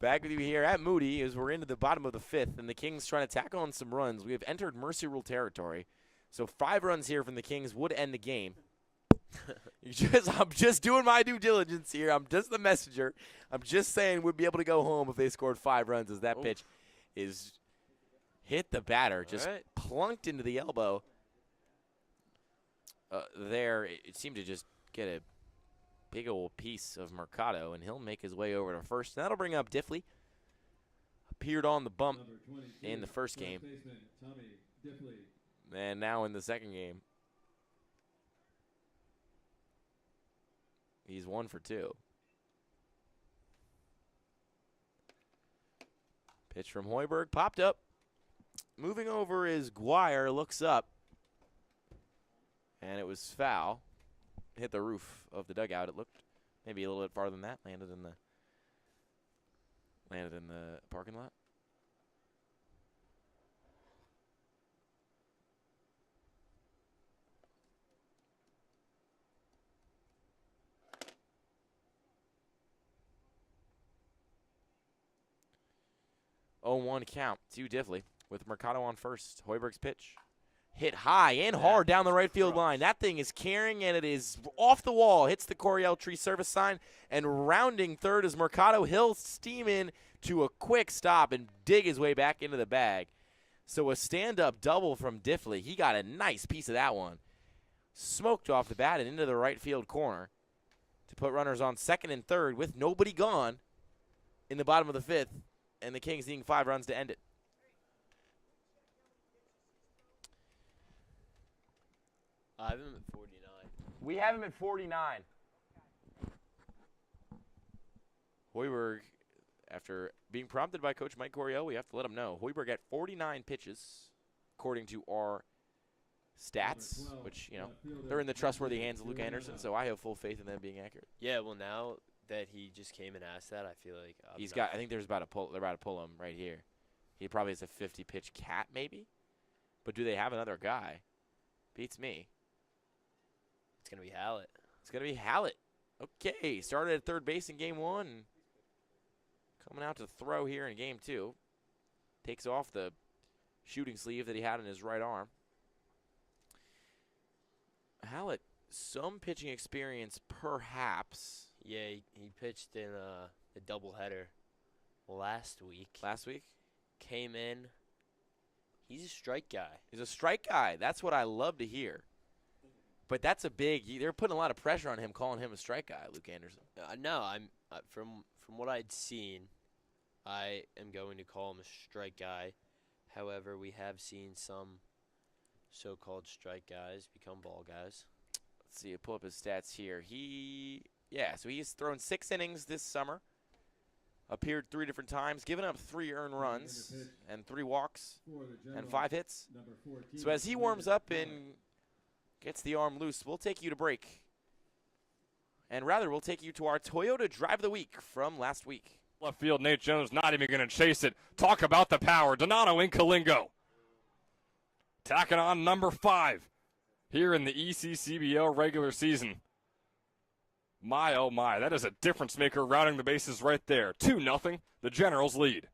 Back with you here at Moody as we're into the bottom of the fifth, and the Kings trying to tack on some runs. We have entered mercy rule territory, so 5 runs here from the Kings would end the game. I'm just doing my due diligence here. I'm just the messenger. I'm just saying we'd be able to go home if they scored 5 runs as that pitch is hit the batter, just plunked into the elbow. There, it seemed to just get a big old piece of Mercado, and he'll make his way over to first. And that'll bring up Diffley. Appeared on the bump in the first game, and now in the second game, he's 1 for 2. Pitch from Hoiberg, popped up. Moving over is Guire, looks up, and it was foul. Hit the roof of the dugout. It looked maybe a little bit farther than that. Landed in the parking lot. Oh, 1 count to Diffley with Mercado on first. Hoiberg's pitch. Hit high and hard down the right field line. That thing is carrying, and it is off the wall. Hits the Coriel tree service sign, and rounding third is Mercado. He'll steam in to a quick stop and dig his way back into the bag. So a stand-up double from Diffley. He got a nice piece of that one. Smoked off the bat and into the right field corner to put runners on second and third with nobody gone in the bottom of the 5th, and the Kings needing 5 runs to end it. I have him at 49. We have him at 49. Hoiberg, after being prompted by Coach Mike Coriel, we have to let him know. Hoiberg at 49 pitches, according to our stats, which, you know, they're in the trustworthy hands of Luke Anderson, so I have full faith in them being accurate. Yeah, well, now that he just came and asked that, I feel like I think they're about to pull him right here. He probably has a 50-pitch cat, maybe. But do they have another guy? Beats me. It's going to be Hallett. It's going to be Hallett. Okay, started at third base in game 1. Coming out to throw here in game 2. Takes off the shooting sleeve that he had in his right arm. Hallett, some pitching experience perhaps. Yeah, he pitched in a doubleheader last week. Last week? Came in. He's a strike guy. He's a strike guy. That's what I love to hear. But that's a big. They're putting a lot of pressure on him, calling him a strike guy, Luke Anderson. No, I'm from what I'd seen, I am going to call him a strike guy. However, we have seen some so-called strike guys become ball guys. Let's see. Pull up his stats here. So he's thrown 6 innings this summer. Appeared 3 different times, given up 3 earned runs and 3 walks and 5 hits. So as he warms up and gets the arm loose, we'll take you to break. And rather, we'll take you to our Toyota Drive of the Week from last week. Left field, Nate Jones not even going to chase it. Talk about the power. Donato and Kalingo. Tacking on number 5 here in the ECCBL regular season. My, oh my, that is a difference maker rounding the bases right there. 2-0, the Generals lead.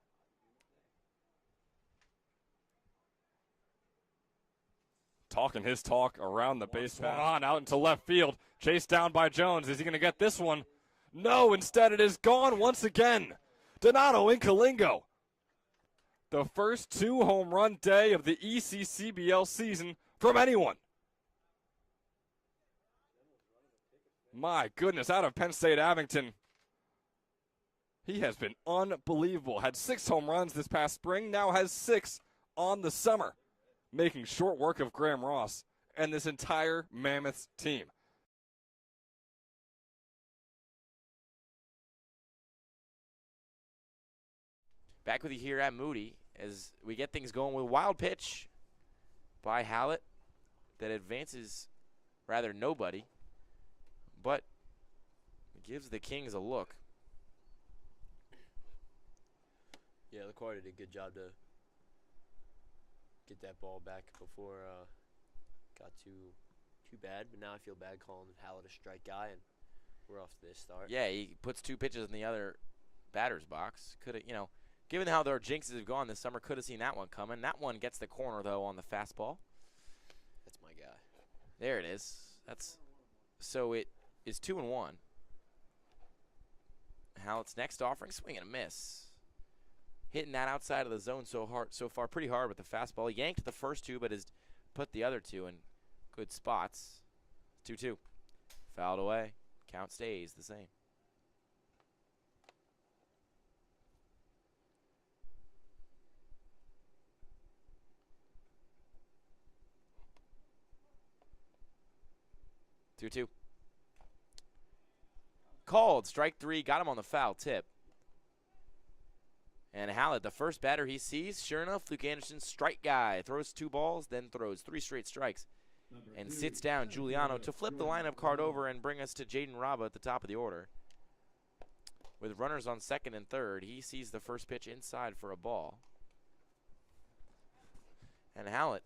Talking his talk around the base path. Out into left field. Chased down by Jones. Is he going to get this one? No, instead it is gone once again. Donato and Kalingo. The first 2 home run day of the ECCBL season from anyone. My goodness, out of Penn State Abington. He has been unbelievable. Had 6 home runs this past spring, now has 6 on the summer, making short work of Graham Ross and this entire Mammoths team. Back with you here at Moody as we get things going with a wild pitch by Hallett that advances rather nobody, but gives the Kings a look. Yeah, LaCourte did a good job to get that ball back before got too bad. But now I feel bad calling Hallett a strike guy, and we're off to this start. Yeah, he puts 2 pitches in the other batter's box. Could have, given how their jinxes have gone this summer, could have seen that one coming. That one gets the corner, though, on the fastball. That's my guy. There it is. So it is 2-1. Hallett's next offering, swing and a miss. Hitting that outside of the zone so far, pretty hard with the fastball. He yanked the first 2, but has put the other 2 in good spots. 2-2. Fouled away. Count stays the same. Two. Called. Strike 3. Got him on the foul tip. And Hallett, the first batter he sees, sure enough, Luke Anderson, strike guy. Throws 2 balls, then throws 3 straight strikes. And sits down Giuliano to flip the lineup card over and bring us to Jaden Raba at the top of the order. With runners on second and third, he sees the first pitch inside for a ball. And Hallett,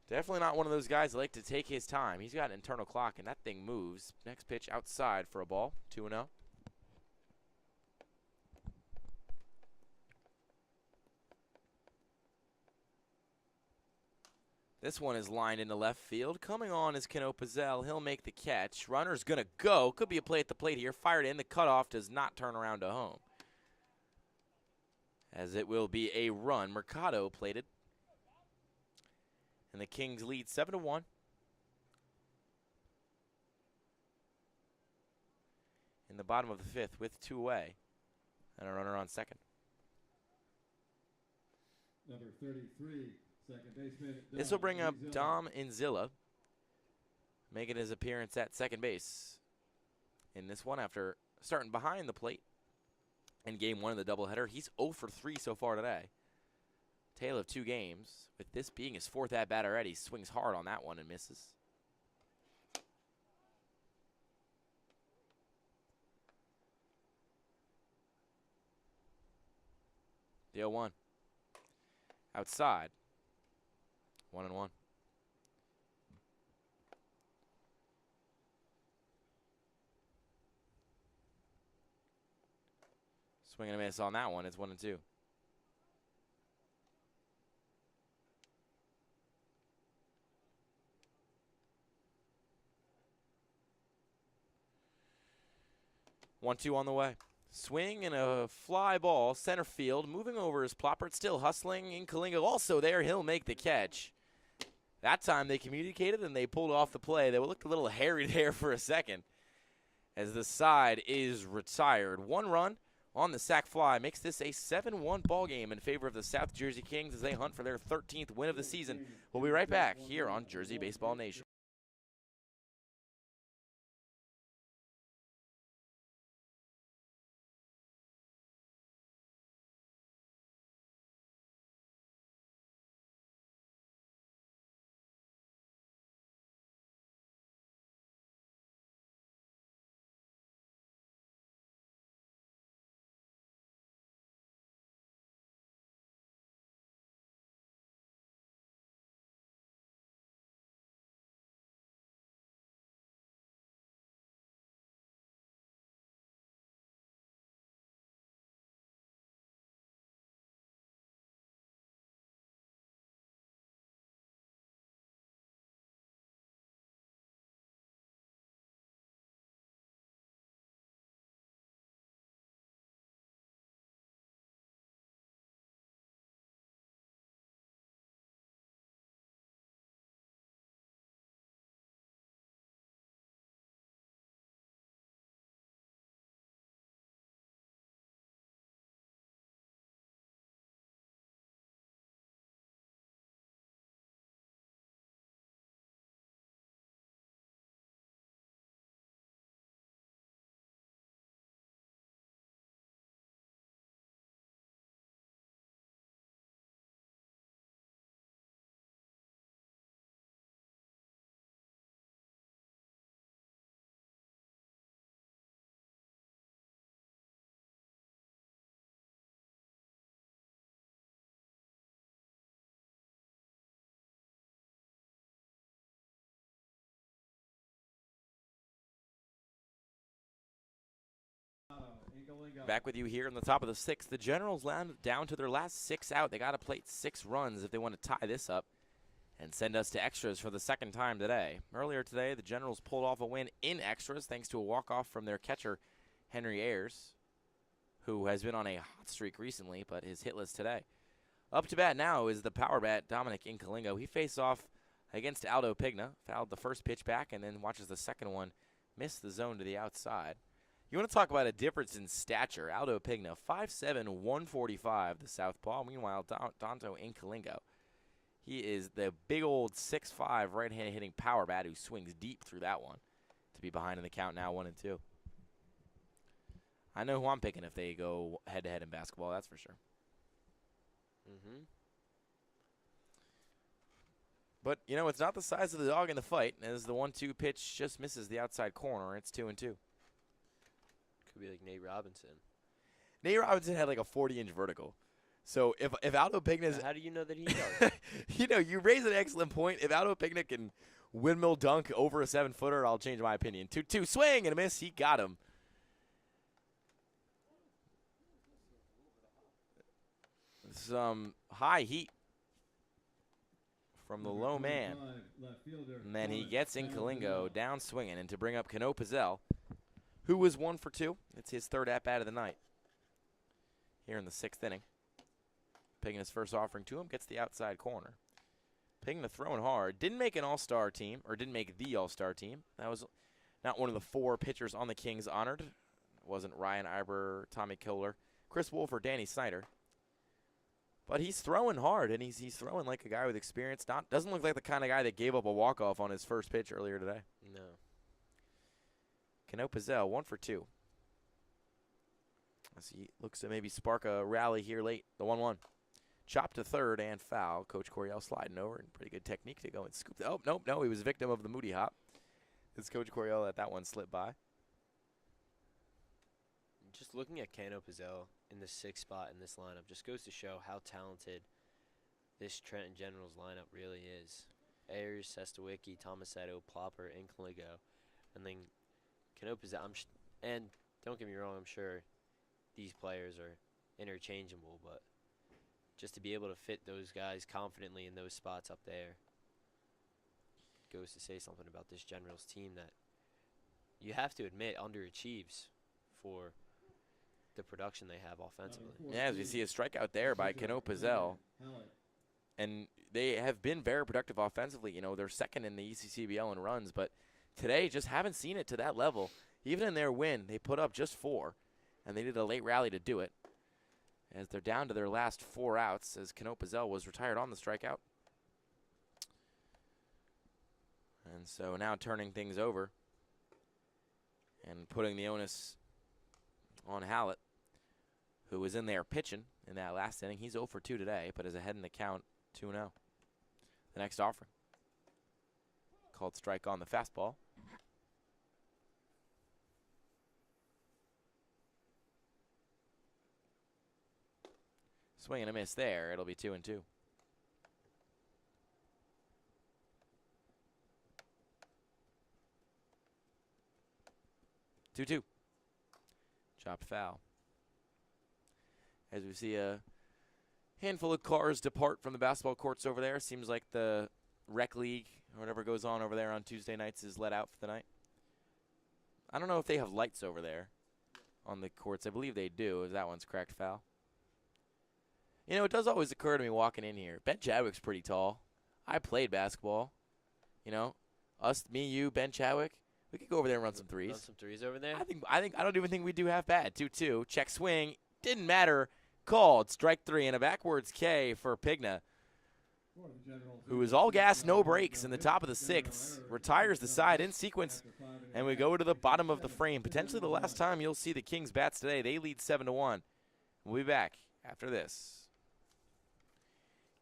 definitely not one of those guys that like to take his time. He's got an internal clock, and that thing moves. Next pitch outside for a ball, 2-0. This one is lined into left field. Coming on is Keno Pizzell. He'll make the catch. Runner's going to go. Could be a play at the plate here. Fired in. The cutoff does not turn around to home, as it will be a run. Mercado plated. And the Kings lead 7-1. In the bottom of the 5th with 2 away. And a runner on second. Number 33, second baseman. This will bring up Dom Inzilla, making his appearance at second base in this one after starting behind the plate in game 1 of the doubleheader. He's 0 for 3 so far today. Tale of 2 games, with this being his 4th at-bat already. Swings hard on that one and misses. The 0-1. Outside. 1-1. Swing and a miss on that one. It's 1-2. One-two on the way. Swing and a fly ball, center field. Moving over is Ploppert, still hustling. In Kalinga also there. He'll make the catch. That time they communicated and they pulled off the play. They looked a little hairy there for a second, as the side is retired. 1 run on the sac fly makes this a 7-1 ball game in favor of the South Jersey Kings as they hunt for their 13th win of the season. We'll be right back here on Jersey Baseball Nation. Back with you here in the top of the 6th. The Generals land down to their last 6 out. They got to plate 6 runs if they want to tie this up and send us to extras for the 2nd time today. Earlier today, the Generals pulled off a win in extras thanks to a walk-off from their catcher, Henry Ayers, who has been on a hot streak recently, but is hitless today. Up to bat now is the power bat, Dominic Incalingo. He faced off against Aldo Pigna, fouled the first pitch back, and then watches the second one Missed the zone to the outside. You want to talk about a difference in stature. Aldo Pigna, 5'7", 145, the southpaw. Meanwhile, Danto Incalingo, he is the big old 6'5", right-hand hitting power bat who swings deep through that one to be behind in the count now, 1-2. I know who I'm picking if they go head-to-head in basketball, that's for sure. But, you know, it's not the size of the dog in the fight, as the 1-2 pitch just misses the outside corner. It's 2-2. Could be like Nate Robinson. Nate Robinson had like a 40-inch vertical. So if Aldo Pigna's... How do you know that he does? You know, you raise an excellent point. If Aldo Pigna can windmill dunk over a 7-footer, I'll change my opinion. 2-2 swing and a miss. He got him. Some high heat from the low man. And then he gets Incalingo down swinging. And to bring up Cano Pizzell, who was 1 for 2. It's his third at-bat of the night here in the 6th inning. Pigna's first offering to him gets the outside corner. Pigna throwing hard. Didn't make an all-star team, or didn't make the all-star team. That was not one of the 4 pitchers on the Kings honored. It wasn't Ryan Iber, Tommy Kohler, Chris Wolf, or Danny Snyder. But he's throwing hard, and he's throwing like a guy with experience. Doesn't look like the kind of guy that gave up a walk-off on his first pitch earlier today. No. Cano Pizzell, 1 for 2. As he looks to maybe spark a rally here late. The 1-1. Chop to third and foul. Coach Coryell sliding over, and pretty good technique to go and scoop. Oh, nope, no, he was a victim of the Moody hop. As Coach Coryell let that one slip by. Just looking at Cano Pizzell in the 6th spot in this lineup just goes to show how talented this Trenton Generals lineup really is. Ayers, Sestawicki, Tomasetto, Plopper, and Caligo. And then Cano Pizzell, and don't get me wrong, I'm sure these players are interchangeable, but just to be able to fit those guys confidently in those spots up there goes to say something about this Generals team that you have to admit underachieves for the production they have offensively. Yeah, as we see a strikeout there by Cano Pizzell. And they have been very productive offensively. You know, they're second in the ECCBL in runs, but today just haven't seen it to that level. Even in their win, they put up just 4, and they did a late rally to do it. As they're down to their last 4 outs, as Cano Pizzell was retired on the strikeout. And so now turning things over and putting the onus on Hallett, who was in there pitching in that last inning. He's 0 for 2 today, but is ahead in the count 2-0. The next offering. Called strike on the fastball. Swing and a miss there. It'll be 2-2. Two-two. Chopped foul. As we see a handful of cars depart from the basketball courts over there. Seems like the rec league or whatever goes on over there on Tuesday nights is let out for the night. I don't know if they have lights over there on the courts. I believe they do. That one's cracked foul. You know, it does always occur to me walking in here. Ben Chadwick's pretty tall. I played basketball. You know, us, me, you, Ben Chadwick. We could go over there and run some threes. Run some threes over there? I don't even think we do half bad. 2-2. Check swing. Didn't matter. Called. Strike 3 and a backwards K for Pigna, who is all gas, no brakes in the top of the 6th. Retires the side in sequence, and we go to the bottom of the frame. Potentially the last time you'll see the Kings bats today. They lead 7-1. We'll be back after this.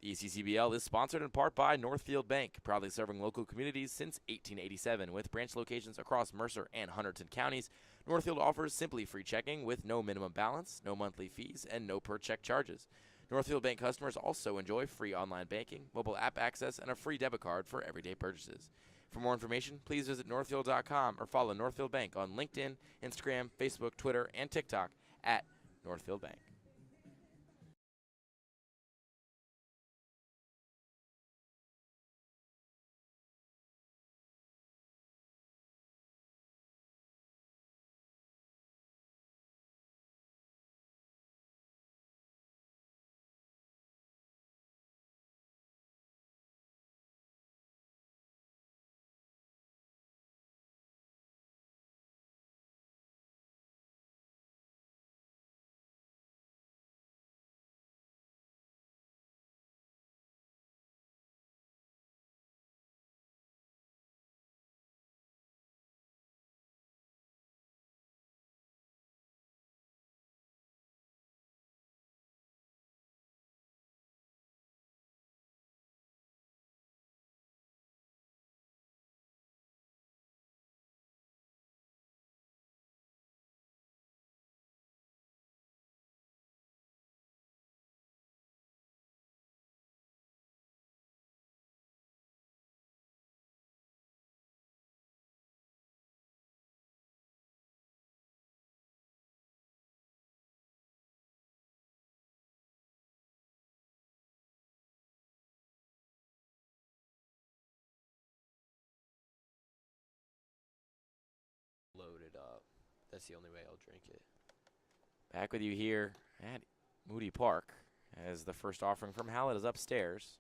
The ECCBL is sponsored in part by Northfield Bank, proudly serving local communities since 1887. With branch locations across Mercer and Hunterdon counties, Northfield offers simply free checking with no minimum balance, no monthly fees, and no per-check charges. Northfield Bank customers also enjoy free online banking, mobile app access, and a free debit card for everyday purchases. For more information, please visit northfield.com or follow Northfield Bank on LinkedIn, Instagram, Facebook, Twitter, and TikTok at Northfield Bank. that's the only way I'll drink it. Back with you here at Moody Park as the first offering from Hallett is upstairs.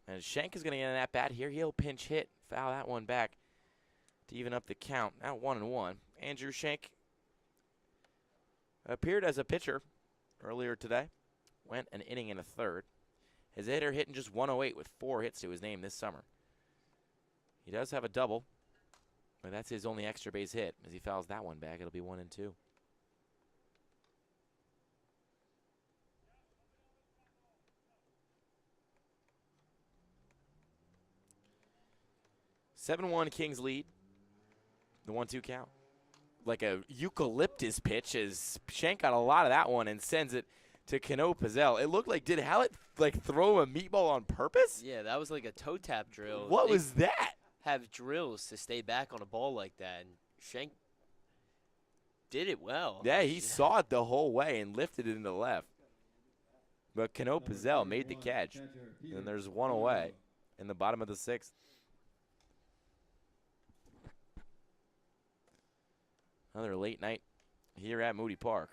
And Schenk is going to get an at-bat here. He'll pinch hit, foul that one back to even up the count. Now 1-1. Andrew Schenk appeared as a pitcher earlier today. Went an inning and a third. His hitter hitting just 108 with 4 hits to his name this summer. He does have a double, but that's his only extra base hit. As he fouls that one back, it'll be 1-2. (7-1) Kings lead. The 1-2 count. Like a eucalyptus pitch as Schenk got a lot of that one and sends it to Cano Pizzell. It looked like, did Hallett like throw a meatball on purpose? Yeah, that was like a toe tap drill. What They was that? have drills to stay back on a ball like that, and Schenk did it well. Yeah, he saw it the whole way and lifted it into left. But Cano Pizzell made the catch. And there's one away in the bottom of the 6th. Another late night here at Moody Park.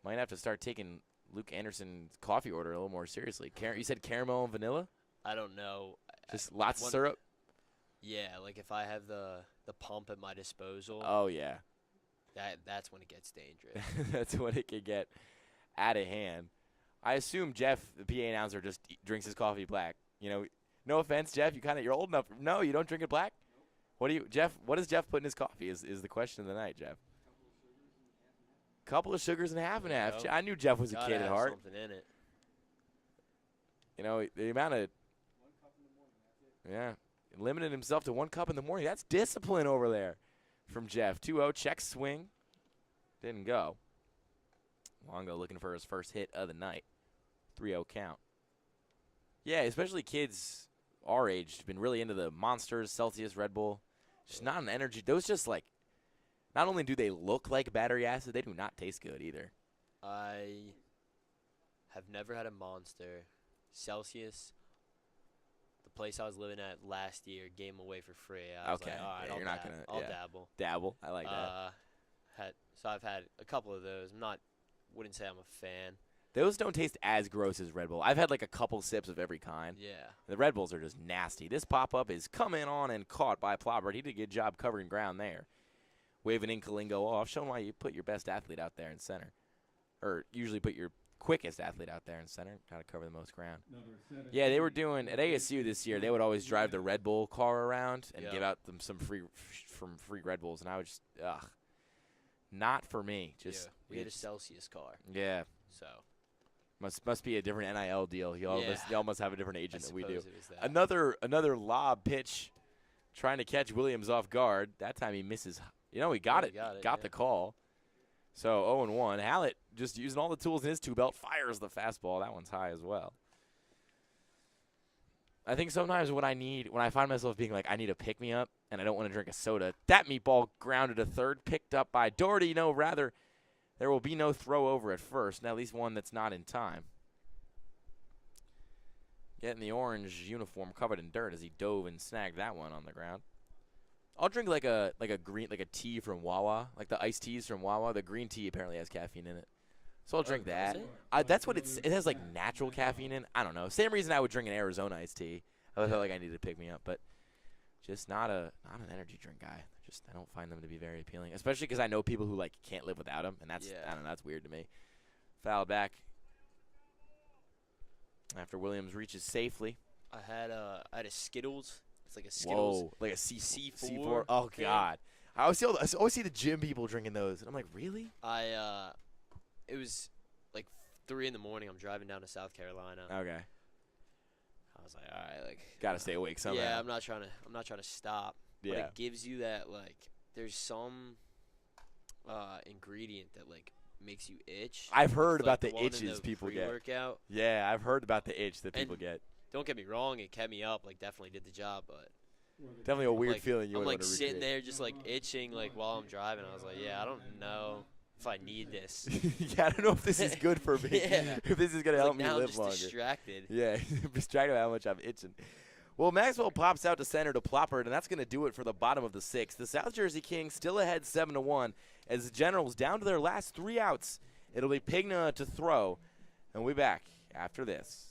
Might have to start taking Luke Anderson's coffee order a little more seriously. You said caramel and vanilla? I don't know. Just lots of syrup? Yeah, like if I have the pump at my disposal, Oh, yeah. that's when it gets dangerous. That's when it could get out of hand. I assume Jeff, the PA announcer, just drinks his coffee black. You know, no offense, Jeff. You're old enough. No, you don't drink it black? What does Jeff put in his coffee is the question of the night, Jeff. Couple of sugars and half and half. I knew Jeff was a Gotta kid at have heart. something in it. You know, the amount of limited himself to 1 cup in the morning. That's discipline over there from Jeff. 2-0, check swing. Didn't go. Longo looking for his first hit of the night. 3-0 count. Yeah, especially kids our age have been really into the Monsters, Celsius, Red Bull. Just not an energy. Those just like, not only do they look like battery acid, they do not taste good either. I have never had a Monster. Celsius, the place I was living at last year, gave them away for free. I was like, all right, Yeah, you're not gonna. I'll yeah. dabble. Dabble. I like that. So I've had a couple of those. Wouldn't say I'm a fan. Those don't taste as gross as Red Bull. I've had like a couple sips of every kind. Yeah. The Red Bulls are just nasty. This pop-up is coming on and caught by Plaubert. He did a good job covering ground there. Waving in Kalingo off, showing why you put your best athlete out there in center. Or usually put your quickest athlete out there in center. Try to cover the most ground. Yeah, they were doing, at ASU this year, they would always drive the Red Bull car around and give out them some free Red Bulls. And I would just, not for me. Just we had a Celsius car. Yeah. So. Must be a different NIL deal. Y'all must have a different agent than we do. Another lob pitch, trying to catch Williams off guard. That time he misses. You know, he got it. Got the call. So 0-1. Hallett just using all the tools in his two belt, fires the fastball. That one's high as well. I think sometimes when I find myself being like, I need a pick me up and I don't want to drink a soda, that meatball grounded to third, picked up by Doherty. No, rather. There will be no throw over at first, and at least one that's not in time. Getting the orange uniform covered in dirt as he dove and snagged that one on the ground. I'll drink like a tea from Wawa, like the iced teas from Wawa. The green tea apparently has caffeine in it, so I'll drink that. That's what it has, like natural caffeine in. I don't know. Same reason I would drink an Arizona iced tea. I felt like I needed to pick me up, but just not an energy drink guy. I don't find them to be very appealing, especially because I know people who like can't live without them, and I don't know, that's weird to me. Foul back after Williams reaches safely. I had a Skittles. It's like a Skittles. Whoa, like a C4. C4 Oh thing. God, I always see the gym people drinking those, and I'm like, really? It was like 3 in the morning. I'm driving down to South Carolina. Okay. I was like, all right, like gotta stay awake somehow. Yeah, I'm not trying to stop. Yeah. But it gives you that, like, there's some ingredient that, like, makes you itch. I've heard like about the one itches in the people get. Pre-workout. Yeah, I've heard about the itch that people get. Don't get me wrong, it kept me up, like, definitely did the job, but definitely a weird feeling you I'm, would like, want to sitting recreate. there just, like, itching, like, while I'm driving. I was like, yeah, I don't know if I need this. Yeah, I don't know if this is good for me. Yeah. If this is going to help me now live I'm just longer. distracted. Yeah, distracted by how much I'm itching. Well, Maxwell pops out to center to Ploppert, and that's going to do it for the bottom of the 6th. The South Jersey Kings still ahead 7-1 as the Generals down to their last 3 outs. It'll be Pigna to throw, and we'll be back after this.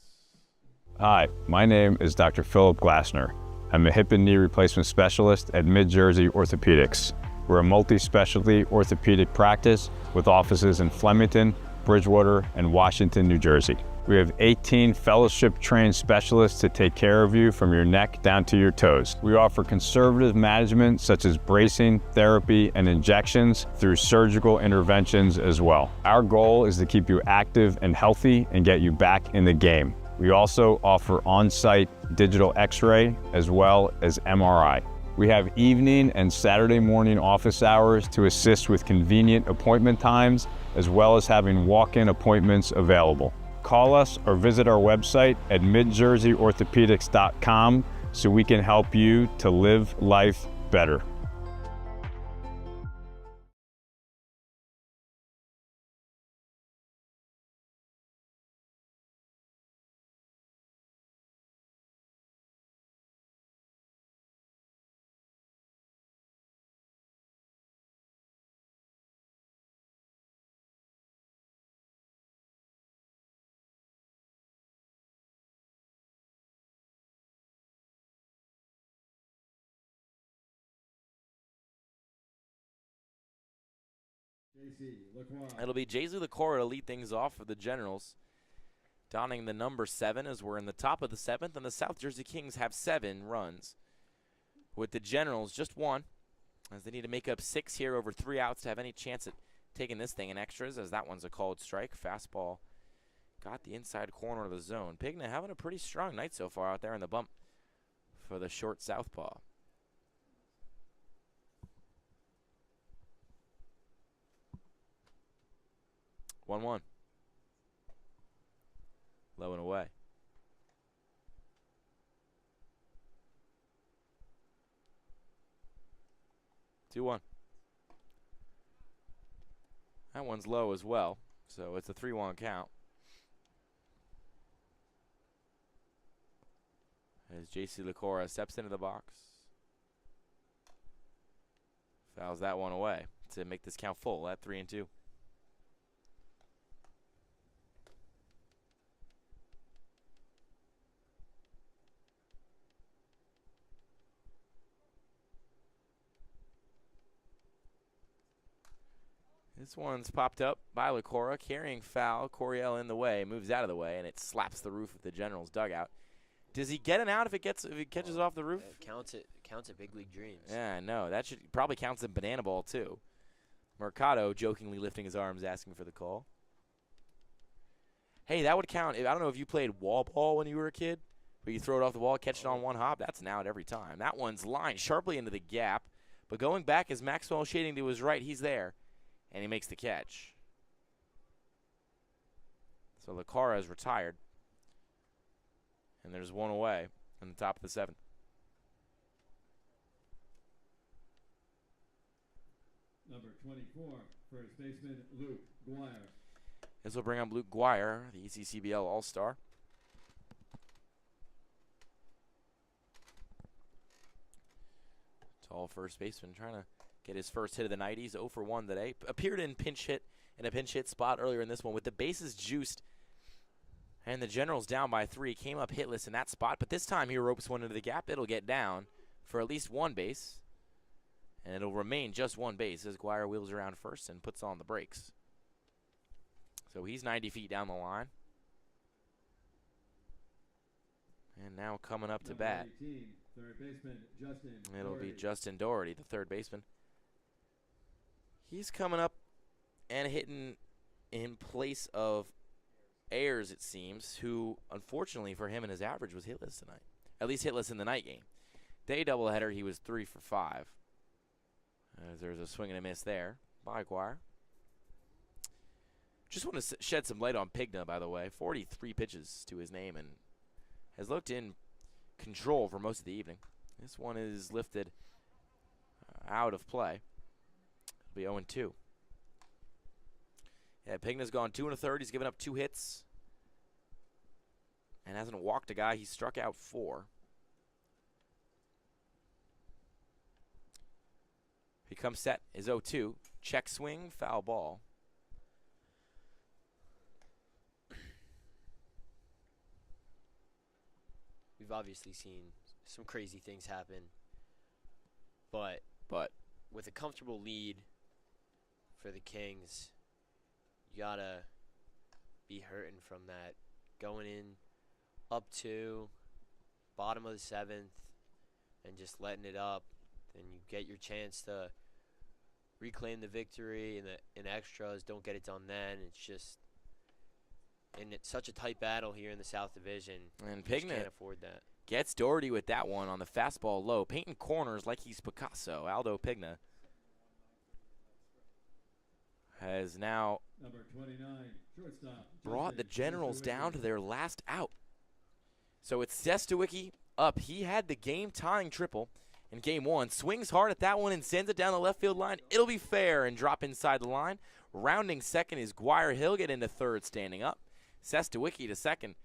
Hi, my name is Dr. Philip Glassner. I'm a hip and knee replacement specialist at Mid-Jersey Orthopedics. We're a multi-specialty orthopedic practice with offices in Flemington, Bridgewater, and Washington, New Jersey. We have 18 fellowship-trained specialists to take care of you from your neck down to your toes. We offer conservative management such as bracing, therapy, and injections through surgical interventions as well. Our goal is to keep you active and healthy and get you back in the game. We also offer on-site digital x-ray as well as MRI. We have evening and Saturday morning office hours to assist with convenient appointment times as well as having walk-in appointments available. Call us or visit our website at midjerseyorthopedics.com so we can help you to live life better. It'll be Jay-Z Licora to lead things off for the Generals, donning the number 7 as we're in the top of the 7th, and the South Jersey Kings have 7 runs, with the Generals just 1, as they need to make up 6 here over 3 outs to have any chance at taking this thing in extras, as that one's a called strike. Fastball got the inside corner of the zone. Pigna having a pretty strong night so far out there in the bump for the short southpaw. One. Low and away. Two, 1. That one's low as well, so it's a 3-1 count. As J.C. Licora steps into the box. Fouls that one away to make this count full at 3-2. This one's popped up by Licora, carrying foul. Coryell in the way, moves out of the way, and it slaps the roof of the Generals' dugout. Does he get an out if it catches off the roof? Counts at big league dreams. Yeah, no, that should probably counts in banana ball too. Mercado jokingly lifting his arms, asking for the call. Hey, that would count. I don't know if you played wall ball when you were a kid, where you throw it off the wall, catch it on one hop. That's an out every time. That one's lined sharply into the gap, but going back as Maxwell shading to his right, he's there. And he makes the catch. So Licora is retired. And there's one away in the top of the 7th. Number 24, first baseman Luke Guire. This will bring up Luke Guire, the ECCBL All-Star. Tall first baseman trying to get his first hit of the night. He's 0 for 1 today. Appeared in a pinch hit spot earlier in this one with the bases juiced. And the Generals down by 3. Came up hitless in that spot. But this time he ropes one into the gap. It'll get down for at least 1 base. And it'll remain just 1 base as Guire wheels around first and puts on the brakes. So he's 90 feet down the line. And now coming up to bat. 18, third baseman Justin It'll Doherty. be Justin Doherty, the third baseman. He's coming up and hitting in place of Ayers, it seems, who, unfortunately for him and his average, was hitless tonight. At least hitless in the night game. Day doubleheader, he was 3 for 5. There's a swing and a miss there by Guire. Just want to shed some light on Pigna, by the way. 43 pitches to his name and has looked in control for most of the evening. This one is lifted out of play. It'll be 0-2. Yeah, Pigna's gone 2 1/3. He's given up 2 hits and hasn't walked a guy. He's struck out 4. He comes set, is 0-2. Check swing, foul ball. We've obviously seen some crazy things happen, but with a comfortable lead for the Kings, you gotta be hurting from that. Going in up 2, bottom of the 7th, and just letting it up, and you get your chance to reclaim the victory, and in extras don't get it done then. It's just, and it's such a tight battle here in the South Division. And You just Pigna can't afford that. gets Doherty with that one on the fastball low, painting corners like he's Picasso. Aldo Pigna has now Number 29, shortstop. brought the Justin Generals down to Sestawicki. their last out. So it's Sestawicki up. He had the game-tying triple in game 1. Swings hard at that one and sends it down the left field line. It'll be fair and drop inside the line. Rounding second is Guire. He'll get into third standing up. Sestawicki to second.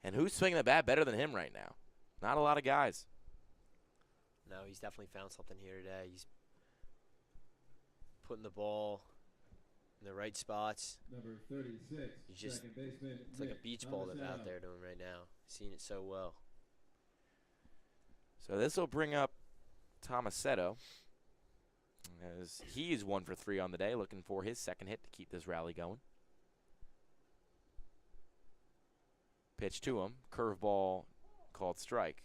And who's swinging the bat better than him right now? Not a lot of guys. No, he's definitely found something here today. He's putting the ball in the right spots. Number 36, He's just, second baseman. it's like a Nick beach ball that's out Tomasello. there to him right now. Seeing it so well. So this will bring up Tomasetto, as he is 1 for 3 on the day, looking for his second hit to keep this rally going. Pitch to him, curveball called strike.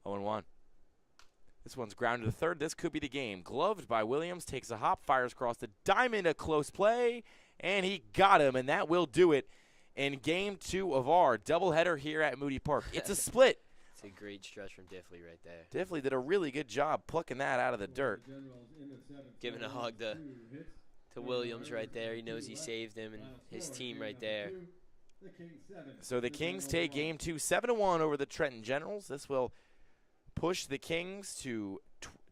Oh, 0-1. This one's grounded to third. This could be the game. Gloved by Williams, takes a hop, fires across the diamond, a close play, and he got him, and that will do it in game 2 of our doubleheader here at Moody Park. It's a split. It's a great stretch from Diffley right there. Diffley did a really good job plucking that out of the dirt. The Generals in the 7th Giving a inning, hug to 2 hits. Williams right there. He knows he saved him and his team right there. The Kings 7. So the Kings take game 2, 7-1 over the Trenton Generals. This will push the Kings to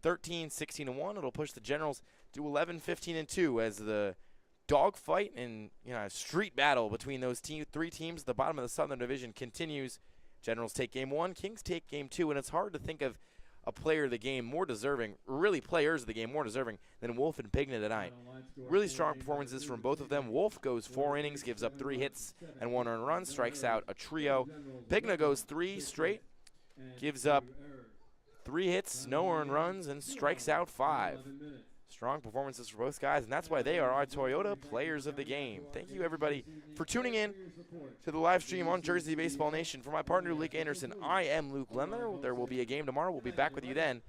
13-16-1. It'll push the Generals to 11-15-2 as the dogfight and street battle between those 3 teams at the bottom of the Southern Division continues. Generals take game 1, Kings take game 2, and it's hard to think of a player of the game more deserving, or really players of the game more deserving than Wolf and Pigna tonight. Really strong performances from both of them. Wolf goes 4 innings, gives up 3 hits and 1 earned run, strikes out a trio. Pigna goes 3 straight, gives up 3 hits, no earned runs, and strikes out 5. Strong performances for both guys, and that's why they are our Toyota players of the game. Thank you, everybody, for tuning in to the live stream on Jersey Baseball Nation. For my partner, Luke Anderson, I am Luke Lemler. There will be a game tomorrow. We'll be back with you then.